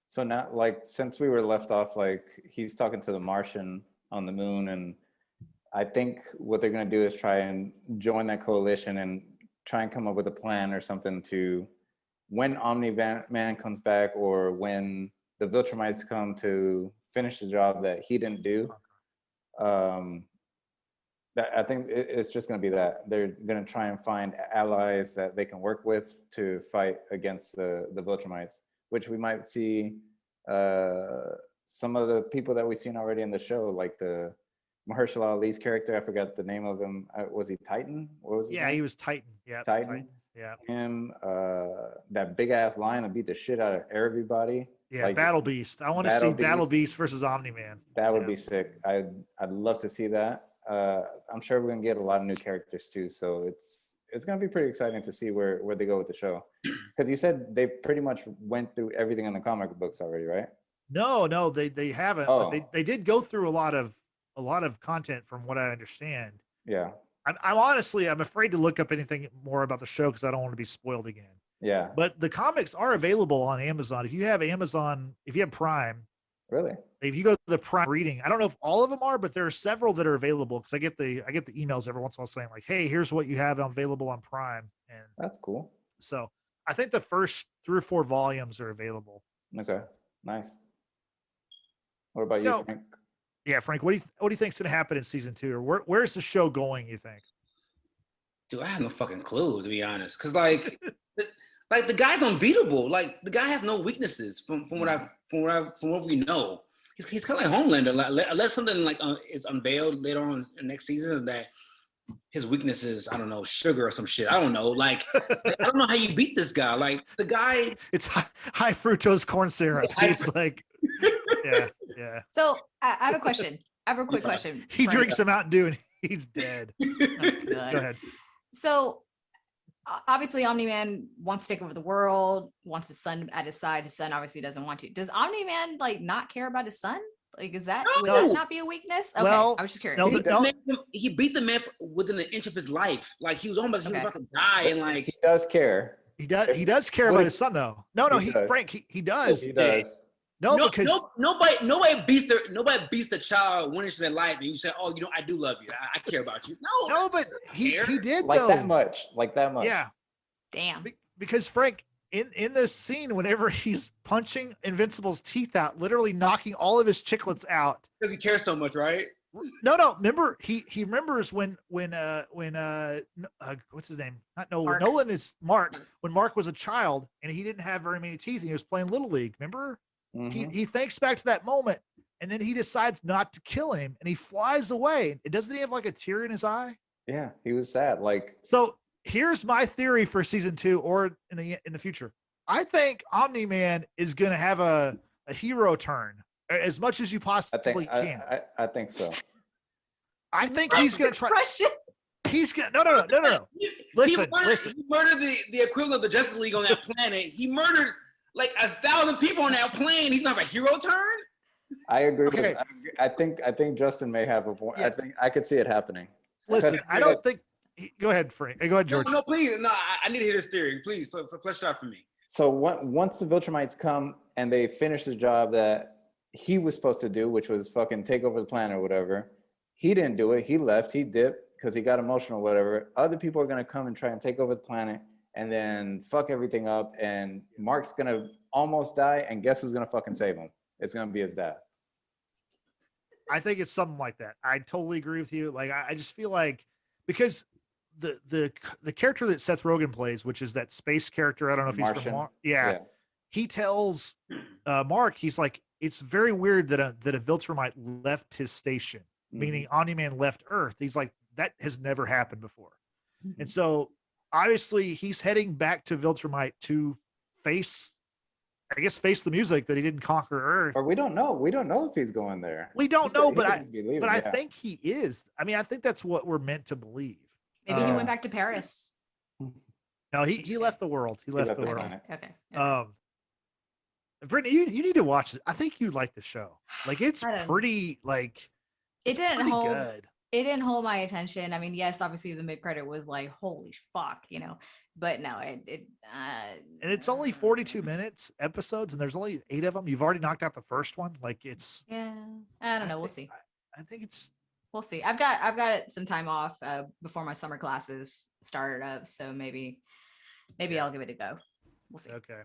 Speaker 2: So now, like, since we were left off, like he's talking to the Martian on the moon, and I think what they're going to do is try and join that coalition and try and come up with a plan or something to, when Omni-Man comes back, or when the Viltrumites come to finish the job that he didn't do. That I think it's just going to be that they're going to try and find allies that they can work with to fight against the Viltrumites, which we might see some of the people that we've seen already in the show, like the Mahershala Ali's character. I forgot the name of him. Was he Titan? What was his name?
Speaker 1: He was Titan. Yeah,
Speaker 2: Titan. Yeah. Him, that big ass lion that beat the shit out of everybody.
Speaker 1: Yeah, like, Battle Beast. I want to see Battle Beast versus Omni-Man.
Speaker 2: That would be sick. I'd love to see that. I'm sure we're gonna get a lot of new characters too, so it's gonna be pretty exciting to see where they go with the show. Because you said they pretty much went through everything in the comic books already, right?
Speaker 1: No, they haven't.
Speaker 2: Oh.
Speaker 1: But they did go through a lot of content, from what I understand.
Speaker 2: Yeah.
Speaker 1: I'm honestly, I'm afraid to look up anything more about the show because I don't want to be spoiled again.
Speaker 2: Yeah.
Speaker 1: But the comics are available on Amazon. If you have Prime.
Speaker 2: Really?
Speaker 1: If you go to the Prime reading, I don't know if all of them are, but there are several that are available, because I get the emails every once in a while saying like, hey, here's what you have available on Prime. And
Speaker 2: that's cool.
Speaker 1: So I think the first 3 or 4 volumes are available.
Speaker 2: Okay. Nice. What about you, Frank?
Speaker 1: Yeah, Frank, what do you think's gonna happen in season 2, or where's the show going, you think?
Speaker 4: Dude, I have no fucking clue, to be honest. Cause like the guy's unbeatable. Like the guy has no weaknesses from what we know. He's kind of like Homelander. Like, unless something like is unveiled later on in the next season that his weakness is, I don't know, sugar or some shit. I don't know. Like I don't know how you beat this guy. Like the guy,
Speaker 1: it's high fructose corn syrup. He's like, yeah.
Speaker 3: So I have a question. I have a quick question.
Speaker 1: He drinks some Mountain Dew and he's dead.
Speaker 3: Oh,
Speaker 1: go ahead.
Speaker 3: So obviously Omni-Man wants to take over the world, wants his son at his side. His son obviously doesn't want to. Does Omni-Man like not care about his son? Like, is that would
Speaker 4: No.
Speaker 3: that not be a weakness? Okay,
Speaker 1: Well,
Speaker 3: I was just curious.
Speaker 1: no,
Speaker 4: He beat the man within an inch of his life. Like he was
Speaker 3: Okay.
Speaker 4: about to die, and like
Speaker 2: He does care.
Speaker 1: he does care
Speaker 2: What
Speaker 1: about
Speaker 2: if-
Speaker 1: his son though. No,
Speaker 2: He
Speaker 1: he
Speaker 2: does.
Speaker 1: Frank, he does.
Speaker 2: He does.
Speaker 1: No, because
Speaker 4: nobody beats the child one inch of their life, and you say, "Oh, I do love you. I care about you." No,
Speaker 1: but he did
Speaker 2: Like
Speaker 1: though.
Speaker 2: that much. Like that much.
Speaker 1: Yeah,
Speaker 3: Damn.
Speaker 1: because Frank, in this scene, whenever he's punching Invincible's teeth out, literally knocking all of his chiclets out.
Speaker 4: because he cares so much, right?
Speaker 1: No. Remember, he remembers when what's his name? Not Nolan.
Speaker 3: Mark.
Speaker 1: Nolan is Mark. When Mark was a child and he didn't have very many teeth, and he was playing Little League. Remember?
Speaker 2: Mhm.
Speaker 1: He thinks back to that moment, and then he decides not to kill him, and he flies away. And doesn't he have like a tear in his eye?
Speaker 2: Yeah, he was sad. Like,
Speaker 1: So here's my theory for season 2 or in the future. I think Omni-Man is going to have a hero turn as much as you
Speaker 2: I
Speaker 1: possibly
Speaker 2: think
Speaker 1: can.
Speaker 2: I think so.
Speaker 1: I think he's going to try.
Speaker 3: Expression.
Speaker 1: He's going to no. Listen.
Speaker 4: He murdered the equivalent of the Justice League on that planet. He murdered like 1,000 people on that plane. He's not a hero turn.
Speaker 2: I agree.
Speaker 1: Okay.
Speaker 2: I think Justin may have a point.
Speaker 1: Yeah.
Speaker 2: I think I could see it happening.
Speaker 1: Listen, I don't think. Go ahead, Frank. Go ahead, George.
Speaker 4: No, please. No, I need to hear this theory. Please, flesh it out for me.
Speaker 2: So once the Viltrumites come and they finish the job that he was supposed to do, which was fucking take over the planet or whatever, he didn't do it. He left. He dipped because he got emotional or whatever. Other people are going to come and try and take over the planet and then fuck everything up. And Mark's going to almost die. And guess who's going to fucking save him? It's going to be his dad.
Speaker 1: I think it's something like that. I totally agree with you. Like, I just feel like because the character that Seth Rogen plays, which is that space character, I don't know if he's
Speaker 2: Martian.
Speaker 1: from yeah, he tells Mark, he's like, it's very weird that a Viltrumite left his station, meaning Omni-Man left Earth. He's like, that has never happened before. And so obviously he's heading back to Viltrumite to face the music that he didn't conquer Earth.
Speaker 2: Or we don't know. We don't know if he's going there.
Speaker 1: We don't know, but
Speaker 2: He could just be leaving,
Speaker 1: I
Speaker 2: yeah.
Speaker 1: think he is. I mean, I think that's what we're meant to believe.
Speaker 3: Maybe he went back to Paris.
Speaker 1: No, he left the world. He left the world.
Speaker 2: planet.
Speaker 3: Okay.
Speaker 1: Brittany, you need to watch it. I think you'd like the show. Like, it's
Speaker 3: I don't-
Speaker 1: pretty, like,
Speaker 3: It
Speaker 1: it's
Speaker 3: didn't
Speaker 1: pretty
Speaker 3: hold.
Speaker 1: good.
Speaker 3: It didn't hold my attention. I mean, yes, obviously the mid credit was like, holy fuck, but no,
Speaker 1: And it's only 42 minutes episodes, and there's only 8 of them. You've already knocked out the first one. Like, it's,
Speaker 3: yeah, I don't know. We'll see.
Speaker 1: I think it's,
Speaker 3: We'll see. I've got some time off before my summer classes started up, so maybe I'll give it a go. We'll see.
Speaker 1: okay.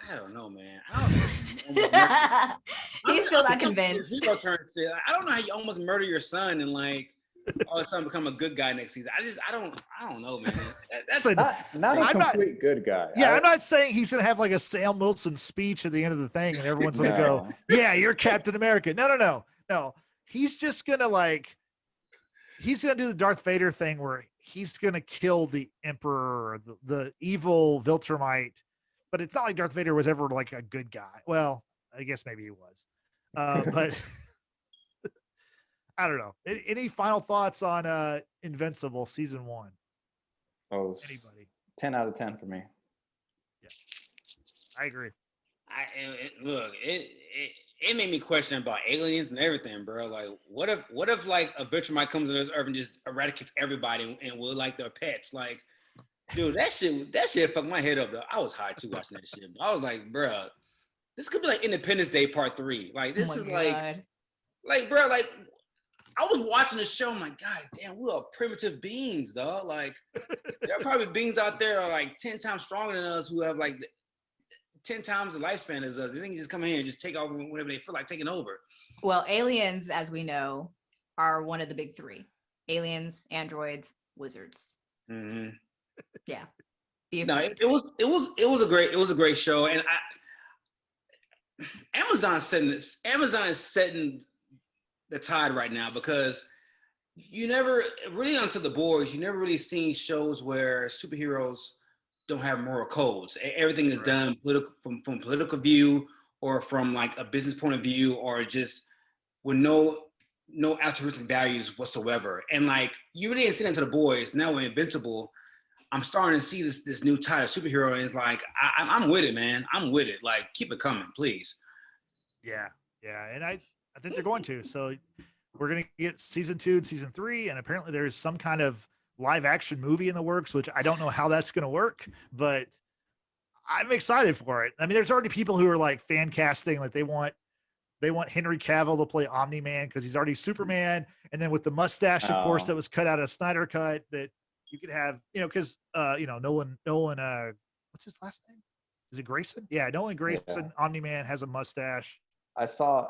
Speaker 4: I don't know, man.
Speaker 3: He's still not convinced.
Speaker 4: Zero turn shit. I don't know how you almost murder your son and like all of a sudden become a good guy next season. I don't know, man. That's
Speaker 1: Listen,
Speaker 2: Not a
Speaker 1: I'm not-
Speaker 2: complete good guy.
Speaker 1: Yeah, I'm not saying he's gonna have like a Sam Wilson speech at the end of the thing, and everyone's gonna go, "Yeah, you're Captain America." No. He's just gonna he's gonna do the Darth Vader thing where he's gonna kill the Emperor, or the evil Viltrumite. But it's not like Darth Vader was ever like a good guy. Well, I guess maybe he was, but I don't know. Any final thoughts on Invincible season 1?
Speaker 2: Oh,
Speaker 1: Anybody?
Speaker 2: 10 out of 10 for me.
Speaker 1: I agree.
Speaker 4: It made me question about aliens and everything, bro. Like, what if like a Viltrumite comes on this earth and just eradicates everybody and will like their pets? Like, dude, that shit fucked my head up. Though I was high too watching that shit. I was like, bro, this could be like Independence Day Part 3. Like, this is like, bro, like I was watching the show. I'm like, God damn, we are primitive beings, dog. Like, there are probably beings out there are like 10 times stronger than us who have like 10 times the lifespan as us. They can just come in here and just take over whenever they feel like taking over.
Speaker 3: Well, aliens, as we know, are one of the big 3: aliens, androids, wizards.
Speaker 4: Mm-hmm.
Speaker 3: Yeah. Be
Speaker 4: No,
Speaker 3: afraid.
Speaker 4: it was a great show, and Amazon is setting the tide right now because you never really onto the boards. You never really seen shows where superheroes don't have moral codes. Everything is done from political view or from like a business point of view or just with no altruistic values whatsoever. And like you really ain't seen into the boys. Now with Invincible, I'm starting to see this new tide of superhero, and it's like I'm with it, man. I'm with it. Like keep it coming, please.
Speaker 1: Yeah, and I think they're going to. So we're going to get season 2 and season 3, and apparently there's some kind of live action movie in the works, which I don't know how that's going to work, but I'm excited for it. I mean, there's already people who are like fan casting, like they want Henry Cavill to play Omni-Man because he's already Superman, and then with the mustache, of course, that was cut out of Snyder Cut, that you could have, because Nolan, what's his last name? Is it Grayson? Yeah, Nolan Grayson, Omni-Man has a mustache.
Speaker 2: I saw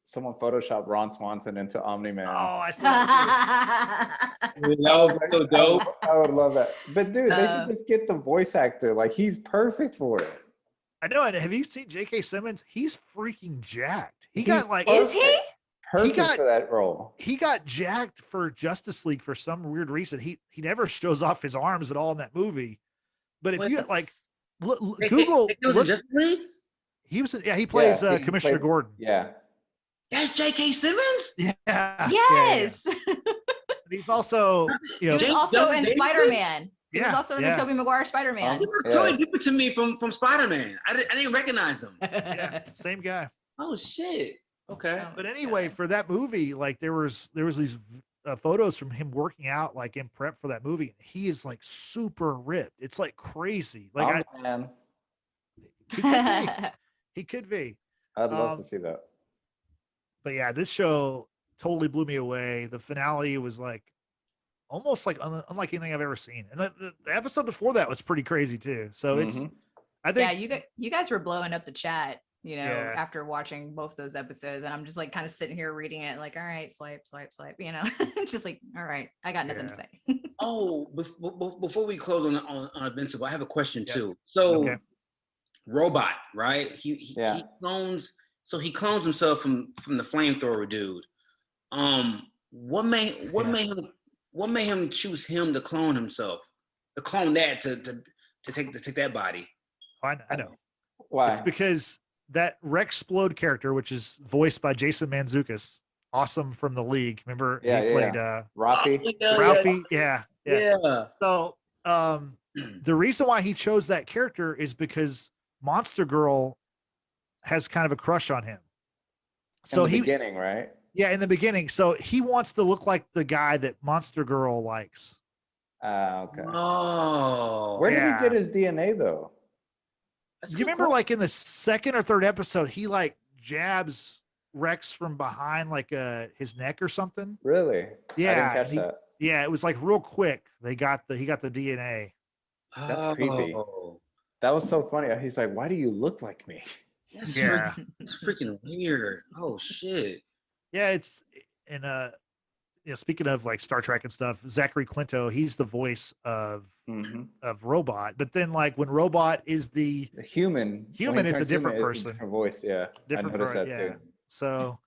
Speaker 2: someone Photoshop Ron Swanson into Omni-Man.
Speaker 1: Oh, I saw that
Speaker 4: That was so dope.
Speaker 2: I would love that. But dude, they should just get the voice actor. Like, he's perfect for it.
Speaker 1: I know. And have you seen J.K. Simmons? He's freaking jacked. He got like,
Speaker 3: Is he?
Speaker 2: Perfect for that role.
Speaker 1: He got jacked for Justice League for some weird reason. He never shows off his arms at all in that movie. But if you like Google,
Speaker 4: Justice League?
Speaker 1: He was, he plays Commissioner Gordon.
Speaker 2: Yeah.
Speaker 4: That's J.K. Simmons?
Speaker 1: Yeah.
Speaker 3: Yes.
Speaker 1: Yeah. He's also,
Speaker 3: he was also in Spider-Man. He was
Speaker 1: Yeah,
Speaker 3: also in the Tobey Maguire Spider-Man.
Speaker 4: He was totally different to me from Spider-Man. I didn't recognize him.
Speaker 1: Yeah, same guy.
Speaker 4: Oh shit. Okay.
Speaker 1: But anyway, for that movie, like there was these photos from him working out, like in prep for that movie. He is like super ripped. It's like crazy. Like
Speaker 2: man.
Speaker 1: He could be. He could be.
Speaker 2: I'd love to see that.
Speaker 1: But yeah, this show totally blew me away. The finale was like almost like unlike anything I've ever seen. And the episode before that was pretty crazy too. So it's, I think,
Speaker 3: you guys were blowing up the chat, after watching both those episodes, and I'm just like kind of sitting here reading it, like, all right, swipe, just like, all right, I got nothing to say.
Speaker 4: Oh, before we close on Invincible, I have a question too. So, Robot, right? He clones. So he clones himself from the flamethrower dude. What made him choose him to clone himself? To clone that to take that body?
Speaker 1: I know.
Speaker 2: Why?
Speaker 1: It's because that Rexplode character, which is voiced by Jason Mantzoukas, awesome from the League. Remember he played
Speaker 2: Ralphie?
Speaker 1: Ralphie, yeah. So the reason why he chose that character is because Monster Girl has kind of a crush on him. So
Speaker 2: in the beginning, right?
Speaker 1: Yeah, in the beginning. So he wants to look like the guy that Monster Girl likes.
Speaker 2: Okay.
Speaker 4: Oh.
Speaker 2: Where did he get his DNA though?
Speaker 1: You remember like in the second or third episode, he like jabs Rex from behind like his neck or something?
Speaker 2: Really?
Speaker 1: Yeah.
Speaker 2: I didn't catch that.
Speaker 1: Yeah, it was like real quick. He got the DNA.
Speaker 2: That's creepy. That was so funny. He's like, "Why do you look like me?"
Speaker 4: It's freaking weird. Oh shit.
Speaker 1: Yeah, it's speaking of like Star Trek and stuff, Zachary Quinto, he's the voice of Robot. But then like when Robot is the
Speaker 2: human,
Speaker 1: it's a different person.
Speaker 2: Different voice, yeah.
Speaker 1: Different
Speaker 2: I noticed that too.
Speaker 1: So,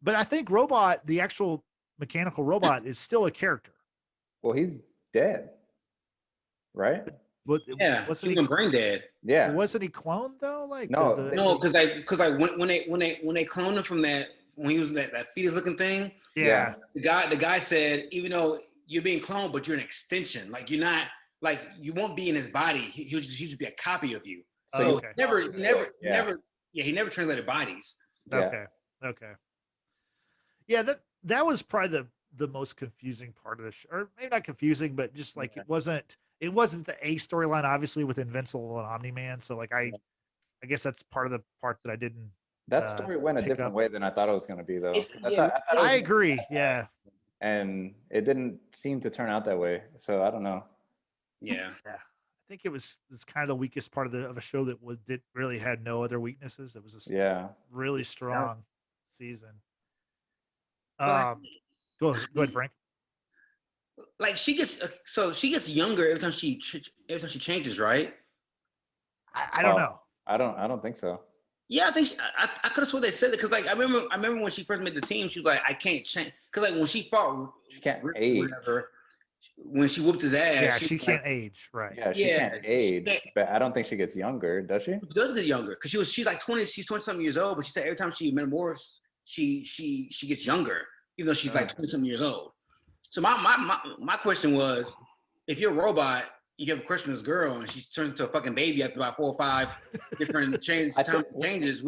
Speaker 1: but I think Robot, the actual mechanical robot, is still a character.
Speaker 2: Well, he's dead, right?
Speaker 1: Wasn't he
Speaker 4: brain dead?
Speaker 2: Yeah.
Speaker 1: Wasn't he cloned though? Like
Speaker 4: no, because when they cloned him from that, when he was that fetus looking thing.
Speaker 1: Yeah.
Speaker 4: The guy said, even though you're being cloned, but you're an extension. Like you're not, like you won't be in his body. He'll just be a copy of you. So he never translated bodies.
Speaker 1: Okay. Yeah, that was probably the most confusing part of the show, or maybe not confusing, but just like it wasn't the A storyline, obviously, with Invincible and Omni-Man. So like I guess that's part of the part that I didn't.
Speaker 2: That story went a different way than I thought it was going to be, though.
Speaker 1: I agree. Yeah.
Speaker 2: And it didn't seem to turn out that way. So I don't know.
Speaker 4: Yeah.
Speaker 1: I think it's kind of the weakest part of a show that really had no other weaknesses. It was a really strong season. Go ahead, Frank.
Speaker 4: Like she gets younger every time she changes, right?
Speaker 1: I don't know.
Speaker 2: I don't think so.
Speaker 4: Yeah, I think I could have sworn they said it because like I remember when she first made the team, she was like, I can't change, because like when she fought,
Speaker 2: she can't age.
Speaker 4: Whatever, when she whooped his ass,
Speaker 1: yeah, she can't age, right?
Speaker 2: Yeah, she can't age, but I don't think she gets younger, does she?
Speaker 4: She does get younger because she's like 20, she's 20-something years old, but she said every time she metamorphs, she gets younger, even though she's like 20-something years old. So my question was, if you're a robot, you have a crush on this girl, and she turns into a fucking baby after about 4 or 5 different changes. What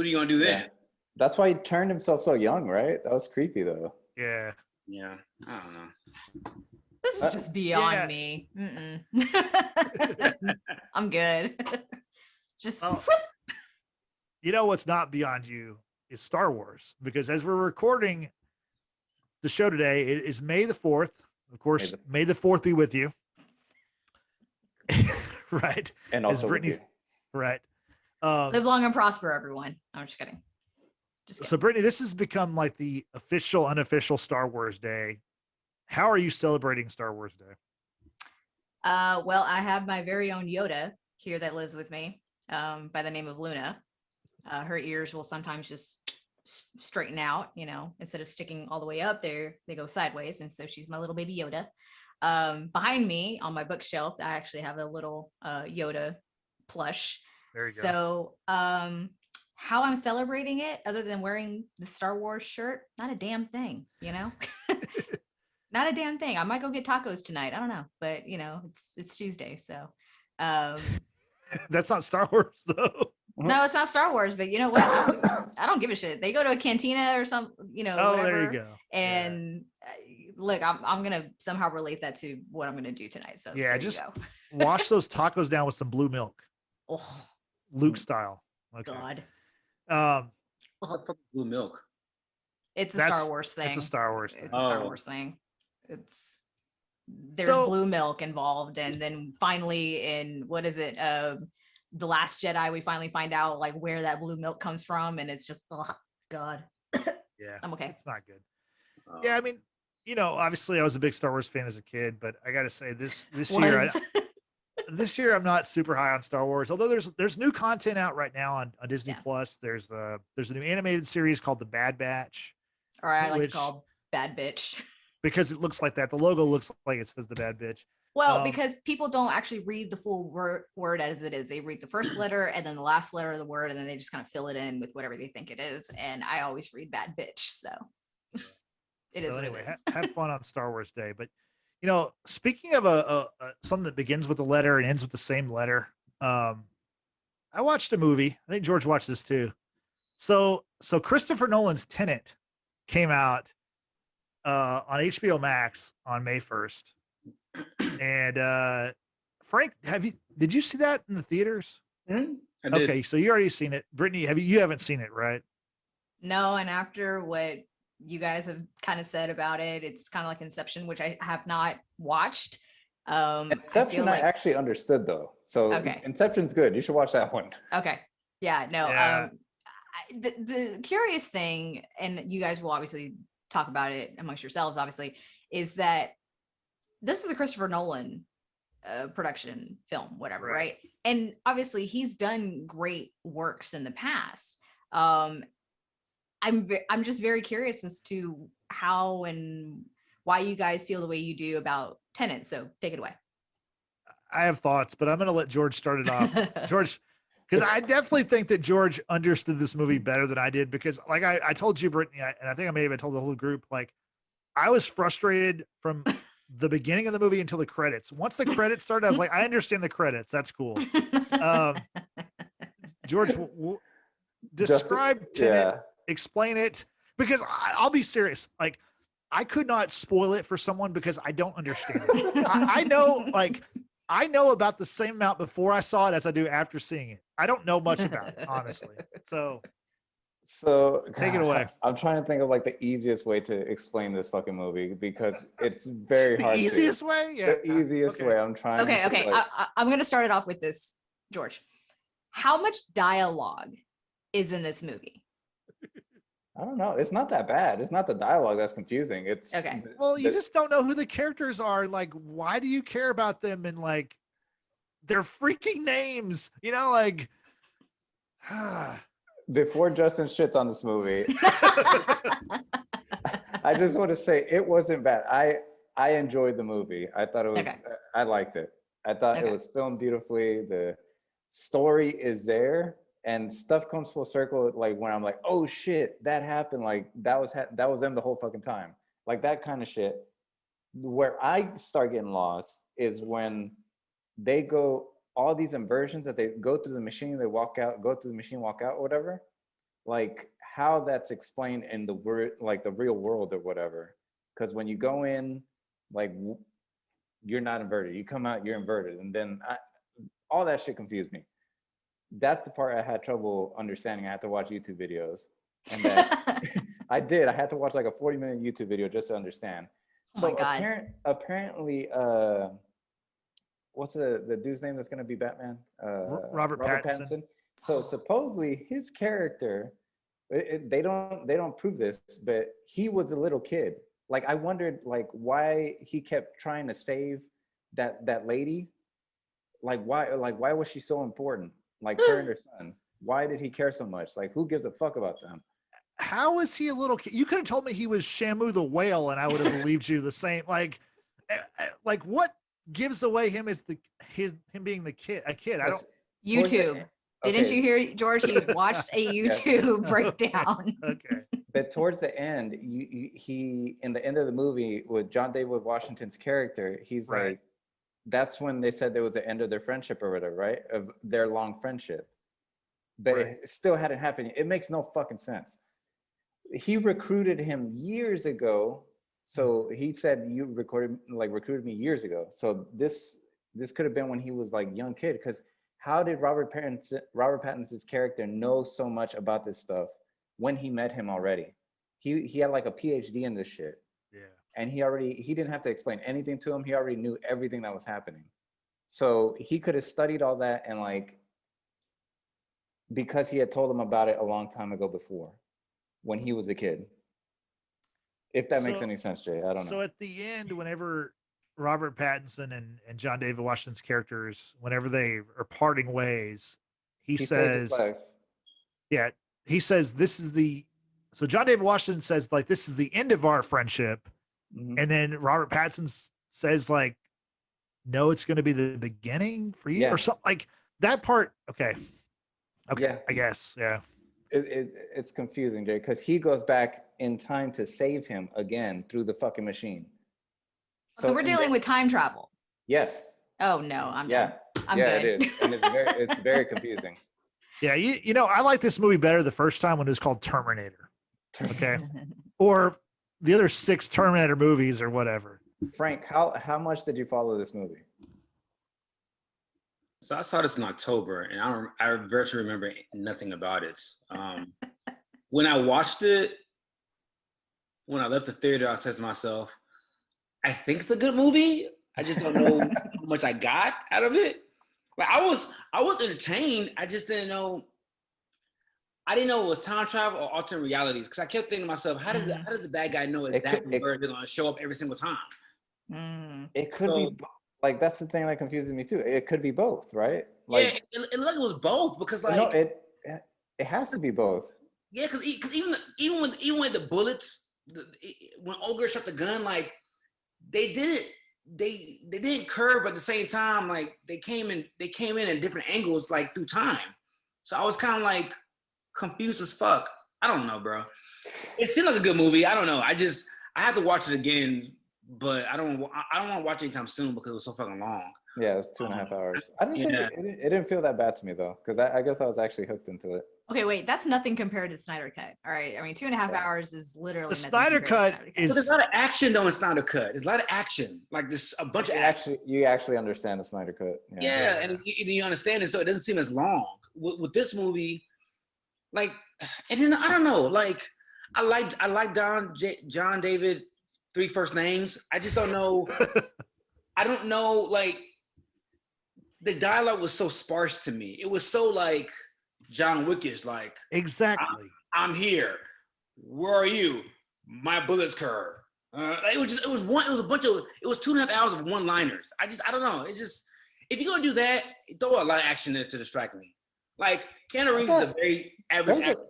Speaker 4: are you gonna do then?
Speaker 2: That's why he turned himself so young, right? That was creepy though.
Speaker 1: Yeah.
Speaker 4: Yeah, I don't know.
Speaker 3: This is just beyond
Speaker 1: yeah.
Speaker 3: me. Mm-mm. I'm good. Just
Speaker 1: Well, you know what's not beyond you is Star Wars, because as we're recording the show today, it is May the 4th. Of course, May the 4th be with you. Right.
Speaker 2: And
Speaker 1: As
Speaker 2: also with
Speaker 1: Brittany,
Speaker 2: you.
Speaker 1: right.
Speaker 3: live long and prosper, everyone. I'm just kidding. Just kidding.
Speaker 1: So Brittany, this has become like the official, unofficial Star Wars Day. How are you celebrating Star Wars Day?
Speaker 3: Well, I have my very own Yoda here that lives with me, by the name of Luna. Her ears will sometimes just straighten out, you know, instead of sticking all the way up there, they go sideways. And so she's my little baby Yoda. Behind me on my bookshelf, I actually have a little Yoda plush.
Speaker 1: There you go.
Speaker 3: So how I'm celebrating it, other than wearing the Star Wars shirt, not a damn thing, you know. Not a damn thing. I might go get tacos tonight. I don't know, but you know, it's Tuesday, so
Speaker 1: That's not Star Wars though.
Speaker 3: no, it's not Star Wars, but you know what? I don't give a shit. They go to a cantina or some, you know,
Speaker 1: Oh,
Speaker 3: whatever.
Speaker 1: there you go.
Speaker 3: And look, I'm gonna somehow relate that to what I'm gonna do tonight. So
Speaker 1: Yeah,
Speaker 3: there
Speaker 1: just
Speaker 3: you go.
Speaker 1: wash those tacos down with some blue milk,
Speaker 3: Oh
Speaker 1: Luke style. Okay.
Speaker 3: God,
Speaker 4: What's up with blue milk?
Speaker 3: it's a
Speaker 1: That's-
Speaker 3: Star Wars thing.
Speaker 1: It's a Star Wars thing.
Speaker 3: It's a Star
Speaker 4: Oh.
Speaker 3: Wars thing. There's
Speaker 1: So-
Speaker 3: blue milk involved, and then finally in what is it? The Last Jedi, we finally find out like where that blue milk comes from, and it's just oh God.
Speaker 1: Yeah,
Speaker 3: I'm okay.
Speaker 1: it's not good. Yeah, I
Speaker 4: Um,
Speaker 1: mean, you know, obviously I was a big Star Wars fan as a kid, but I got to say this year,
Speaker 3: Was
Speaker 1: this year I'm not super high on Star Wars. Although there's new content out right now on Disney
Speaker 3: Yeah.
Speaker 1: Plus. There's a new animated series called The Bad Batch,
Speaker 3: or I like
Speaker 1: which-
Speaker 3: to call bad bitch.
Speaker 1: because it looks like that. The logo looks like it says The Bad Bitch.
Speaker 3: Well, because people don't actually read the full word as it is. They read the first letter and then the last letter of the word, and then they just kind of fill it in with whatever they think it is. And I always read bad bitch, so it is
Speaker 1: So
Speaker 3: what
Speaker 1: anyway,
Speaker 3: it is.
Speaker 1: have fun on Star Wars Day. But you know, speaking of a something that begins with a letter and ends with the same letter, I watched a movie. I think George watched this too. So Christopher Nolan's Tenet came out on HBO Max on May 1st. And Frank, did you see that in the theaters?
Speaker 4: I did.
Speaker 1: Okay, so you already seen it. Brittany, you haven't seen it, right?
Speaker 3: No, and after what you guys have kind of said about it, it's kind of like Inception, which I have not watched.
Speaker 2: Inception, I actually understood though. So
Speaker 3: Okay.
Speaker 2: Inception's good. You should watch that one.
Speaker 3: Okay. Yeah, no.
Speaker 1: Yeah.
Speaker 3: The curious thing, and you guys will obviously talk about it amongst yourselves, obviously, is that this is a Christopher Nolan production film, whatever,
Speaker 1: Right.
Speaker 3: right? And obviously he's done great works in the past. I'm just very curious as to how and why you guys feel the way you do about Tenet. So take it away.
Speaker 1: I have thoughts, but I'm going to let George start it off. George, because I definitely think that George understood this movie better than I did. Because, like I told you, Brittany, and I think I may have told the whole group, like I was frustrated from the beginning of the movie until the credits. Once the credits started, I was like, I understand the credits. That's cool. George, describe Tenet, explain it, because I'll be serious. Like, I could not spoil it for someone because I don't understand it. I know about the same amount before I saw it as I do after seeing it. I don't know much about it, honestly. So take it away.
Speaker 2: I'm trying to think of like the easiest way to explain this fucking movie because it's very hard.
Speaker 1: The easiest way? Yeah.
Speaker 2: The easiest way. I'm trying.
Speaker 3: Okay.
Speaker 2: Like,
Speaker 3: I'm going to start it off with this, George. How much dialogue is in this movie?
Speaker 2: I don't know. It's not that bad. It's not the dialogue that's confusing. It's
Speaker 3: Okay.
Speaker 1: Well, you just don't know who the characters are. Like, why do you care about them and like their freaking names? You know, like
Speaker 2: before Justin shits on this movie. I just want to say it wasn't bad. I enjoyed the movie. I thought it was.
Speaker 3: Okay.
Speaker 2: I liked it. I thought it was filmed beautifully. The story is there, and stuff comes full circle. Like when I'm like, oh shit, that happened. Like that was them the whole fucking time. Like that kind of shit. Where I start getting lost is when they go all these inversions that they go through the machine, they walk out, go through the machine, walk out, or whatever. Like how that's explained in the word, like the real world or whatever. Because when you go in, like you're not inverted. You come out, you're inverted, and then all that shit confused me. That's the part I had trouble understanding. I had to watch YouTube videos, and that I did. I had to watch like a 40-minute YouTube video just to understand.
Speaker 3: Oh
Speaker 2: So
Speaker 3: my God.
Speaker 2: apparently, what's the dude's name that's gonna be Batman?
Speaker 1: Robert Pattinson.
Speaker 2: So supposedly his character, they don't prove this, but he was a little kid. Like I wondered, like why he kept trying to save that lady. Like why was she so important? Like her and her son. Why did he care so much? Like who gives a fuck about them?
Speaker 1: How is he a little kid? You could have told me he was Shamu the whale, and I would have believed you the same. Like what gives away him as him being a kid? I don't.
Speaker 3: YouTube. Didn't you hear, George? He watched a YouTube breakdown.
Speaker 1: Okay.
Speaker 2: But towards the end, he in the end of the movie with John David Washington's character, he's
Speaker 1: Right.
Speaker 2: like, that's when they said there was the end of their friendship or whatever, right? Of their long friendship. But
Speaker 1: Right.
Speaker 2: it still hadn't happened. It makes no fucking sense. He recruited him years ago. So he said you recruited me years ago. So this could have been when he was like young kid. Because how did Robert Pattinson's character know so much about this stuff when he met him already? He had like a PhD in this shit.
Speaker 1: Yeah.
Speaker 2: And he didn't have to explain anything to him. He already knew everything that was happening. So he could have studied all that, and like, because he had told him about it a long time ago before, when he was a kid. If that makes any sense, Jay, I don't know.
Speaker 1: So at the end, whenever Robert Pattinson and John David Washington's characters, whenever they are parting ways, he
Speaker 2: saved his
Speaker 1: says,
Speaker 2: life.
Speaker 1: yeah, he says, so John David Washington says, like, this is the end of our friendship.
Speaker 2: Mhm.
Speaker 1: And then Robert Pattinson says, like, no, it's going to be the beginning for you,
Speaker 2: Yeah.
Speaker 1: or something like that part. Okay.
Speaker 2: Yeah.
Speaker 1: I guess. Yeah.
Speaker 2: It's confusing, Jay, because he goes back in time to save him again through the fucking machine.
Speaker 3: So we're dealing with time travel.
Speaker 2: Yes.
Speaker 3: Oh no, I'm
Speaker 2: Yeah.
Speaker 3: done. I'm
Speaker 2: Yeah,
Speaker 3: good.
Speaker 2: it is. And it's very confusing.
Speaker 1: Yeah. You know, I like this movie better the first time when it was called Terminator. Okay. Or the other 6 Terminator movies or whatever.
Speaker 2: Frank, how much did you follow this movie?
Speaker 4: So I saw this in October, and I virtually remember nothing about it. When I watched it, when I left the theater, I said to myself, I think it's a good movie. I just don't know how much I got out of it. Like I was entertained. I just didn't know. I didn't know it was time travel or alternate realities, because I kept thinking to myself, how does the bad guy know exactly where they're going to show up every single time?
Speaker 2: It could be like, that's the thing that confuses me too. It could be both, right? Like,
Speaker 4: yeah, it looked like it was both, because like
Speaker 2: no, it has to be both.
Speaker 4: Yeah, because even with the bullets, when Olga shot the gun, like they didn't curve, but at the same time, like they came in at different angles, like through time. So I was kind of like confused as fuck. I don't know, bro. It seemed like a good movie. I don't know. I have to watch it again, but I don't want to watch it anytime soon because it was so fucking long.
Speaker 2: Yeah, it was 2.5 hours. I didn't think it didn't feel that bad to me though, because I guess I was actually hooked into it.
Speaker 3: Okay, wait, that's nothing compared to Snyder Cut. All right, I mean, 2.5
Speaker 2: Yeah.
Speaker 3: hours is literally
Speaker 1: The
Speaker 3: nothing
Speaker 1: Snyder
Speaker 3: compared to
Speaker 1: Cut
Speaker 3: Snyder
Speaker 4: But
Speaker 1: is
Speaker 4: there's a lot of action though in Snyder Cut. There's a lot of action. Like there's a bunch of action.
Speaker 2: You actually understand the Snyder Cut.
Speaker 4: Yeah, and you understand it, so it doesn't seem as long. With this movie, like, and then I don't know, like I like John David 3 first names. I just don't know. I don't know, like the dialogue was so sparse to me. It was so like John Wickish, like
Speaker 1: exactly.
Speaker 4: I'm here. Where are you? My bullets curve. It was 2.5 hours of one-liners. I don't know. It's just, if you're gonna do that, throw a lot of action in it to distract me. Like Keanu Reeves is a very average actor.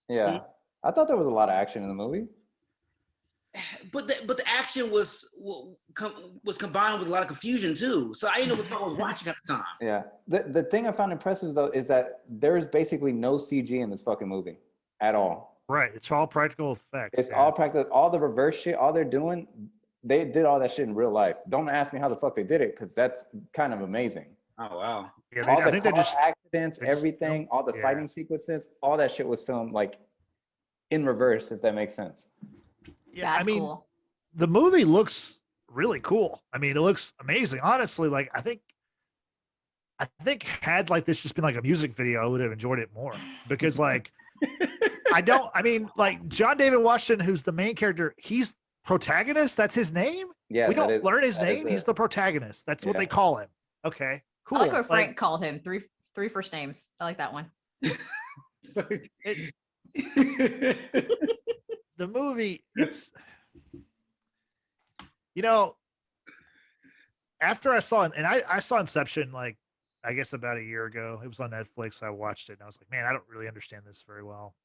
Speaker 2: Yeah, I thought there was a lot of action in the movie.
Speaker 4: But the action was combined with a lot of confusion too. So I didn't know what the fuck I was watching at the time.
Speaker 2: Yeah. The thing I found impressive though is that there is basically no CG in this fucking movie at all.
Speaker 1: Right. It's all practical effects.
Speaker 2: It's all practical. All the reverse shit, all they're doing, they did all that shit in real life. Don't ask me how the fuck they did it, because that's kind of amazing.
Speaker 4: Oh wow.
Speaker 1: Yeah,
Speaker 2: All
Speaker 1: I
Speaker 2: the
Speaker 1: think they
Speaker 2: car
Speaker 1: just
Speaker 2: accidents, everything, all the
Speaker 1: yeah.
Speaker 2: fighting sequences, all that shit was filmed like in reverse, if that makes sense.
Speaker 1: Yeah,
Speaker 3: That's
Speaker 1: I mean,
Speaker 3: cool.
Speaker 1: the movie looks really cool. I mean, it looks amazing. Honestly, like I think had like this just been like a music video, I would have enjoyed it more because like I mean, like John David Washington, who's the main character, he's protagonist. That's his name.
Speaker 2: Yeah,
Speaker 1: We don't learn his
Speaker 2: that is
Speaker 1: name. He's the protagonist. That's what
Speaker 2: Yeah.
Speaker 1: they call him. Okay, cool.
Speaker 3: I like what Frank called him. Three first names. I like that one.
Speaker 1: The movie, it's, you know, after I saw it, and I saw Inception like I guess about a year ago. It was on Netflix. I watched it and I was like, man, I don't really understand this very well.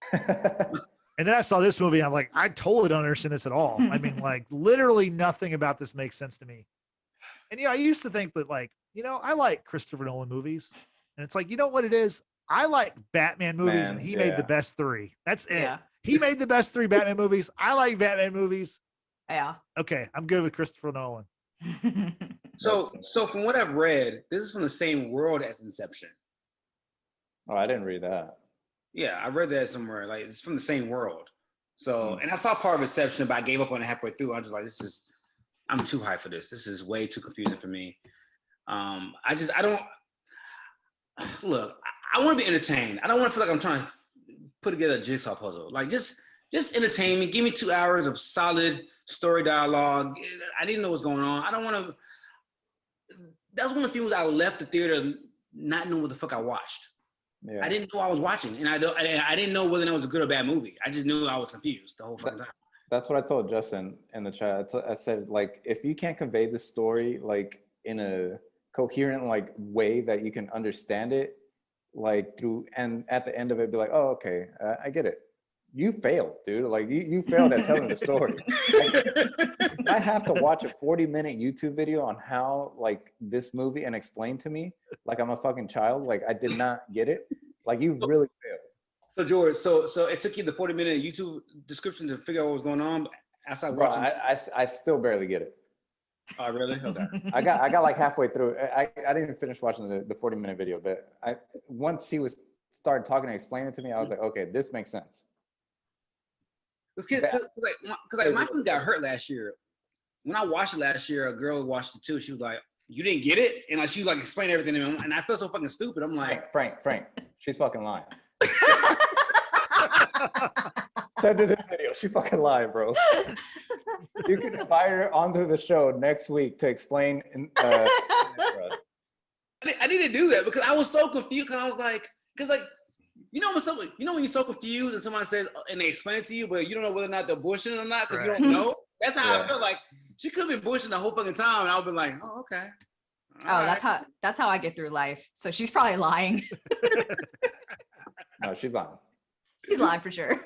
Speaker 1: And then I saw this movie and I'm like, I totally don't understand this at all. I mean, like literally nothing about this makes sense to me. And I used to think that like, I like Christopher Nolan movies. And it's like, you know what it is? I like Batman movies and he made the best 3. That's it.
Speaker 3: Yeah.
Speaker 1: He made the best 3 Batman movies. I like Batman movies.
Speaker 3: Yeah.
Speaker 1: Okay, I'm good with Christopher Nolan.
Speaker 4: So from what I've read, this is from the same world as Inception.
Speaker 2: Oh, I didn't read that.
Speaker 4: Yeah, I read that somewhere. Like it's from the same world. So, and I saw part of Inception, but I gave up on it halfway through. I was just like, I'm too high for this. This is way too confusing for me. I don't look. I want to be entertained. I don't want to feel like I'm trying to put together a jigsaw puzzle. Like just entertain me. Give me 2 hours of solid story dialogue. I didn't know what's going on. I don't want to. That was one of the films I left the theater not knowing what the fuck I watched.
Speaker 2: Yeah.
Speaker 4: I didn't know I was watching, and I didn't know whether it was a good or bad movie. I just knew I was confused the whole fucking time.
Speaker 2: That's what I told Justin in the chat. I said, like, if you can't convey the story like in a coherent like way that you can understand it, like through, and at the end of it, be like, oh, okay, I get it. You failed, dude. Like you failed at telling the story. Like, I have to watch a 40-minute YouTube video on how like this movie and explain to me like I'm a fucking child. Like I did not get it. Like you really failed.
Speaker 4: So George, so it took you the 40-minute YouTube description to figure out what was going on. As I
Speaker 2: Bro,
Speaker 4: watched,
Speaker 2: I still barely get it.
Speaker 4: Oh, really? Okay.
Speaker 2: I got like halfway through. I didn't even finish watching the 40-minute video, but once he started talking and explaining it to me, I was like, okay, this makes sense.
Speaker 4: Because my friend got hurt last year. When I watched it last year, a girl watched it too. She was like, "You didn't get it," and like she like explained everything to me, and I felt so fucking stupid. I'm like,
Speaker 2: Frank, she's fucking lying. Send her this video. She fucking lied, bro. You can invite her onto the show next week to explain.
Speaker 4: I need to do that because I was so confused. Because I was like, when you're so confused and somebody says and they explain it to you, but you don't know whether or not they're bullshitting or not because you don't know. That's how I felt like she could have been bullshitting the whole fucking time, and I would be like, oh, okay.
Speaker 3: That's how I get through life. So she's probably lying.
Speaker 2: No, she's lying.
Speaker 3: She's lying for sure.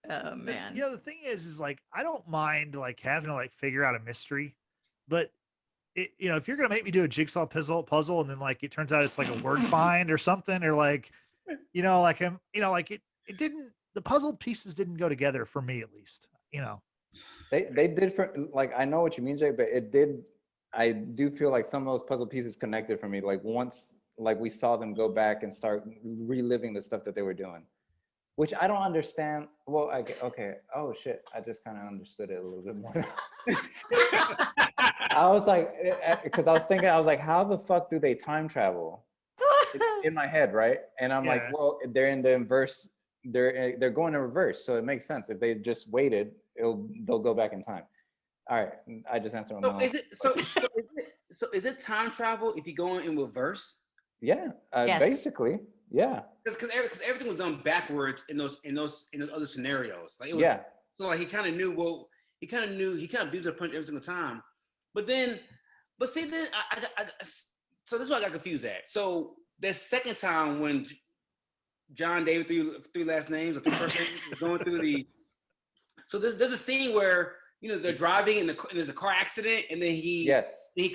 Speaker 3: Oh man.
Speaker 1: The thing is like I don't mind like having to like figure out a mystery, but if you're gonna make me do a jigsaw puzzle and then like it turns out it's like a word find or something, or like it didn't, the puzzle pieces didn't go together for me at least.
Speaker 2: They did, for like, I know what you mean, Jay, but it did. I do feel like some of those puzzle pieces connected for me. Like once, like we saw them go back and start reliving the stuff that they were doing, which I don't understand. Well, okay. Oh shit, I just kind of understood it a little bit more. I was like, because I was thinking, I was like, how the fuck do they time travel? It's in my head, right? And I'm like, well, they're in the inverse. They're going in reverse, so it makes sense. If they just waited, they'll go back in time. All right, I just answered my own.
Speaker 4: So is it time travel if you go in reverse?
Speaker 2: Yeah,
Speaker 3: yes.
Speaker 2: Basically, yeah.
Speaker 4: Because everything was done backwards in those other scenarios. Like So like he kind of knew. Well, he kind of beat the punch every single time. So this is what I got confused at. So the second time when John David three last names or 3 first names was going through the. So there's a scene where they're driving and there's a car accident and then he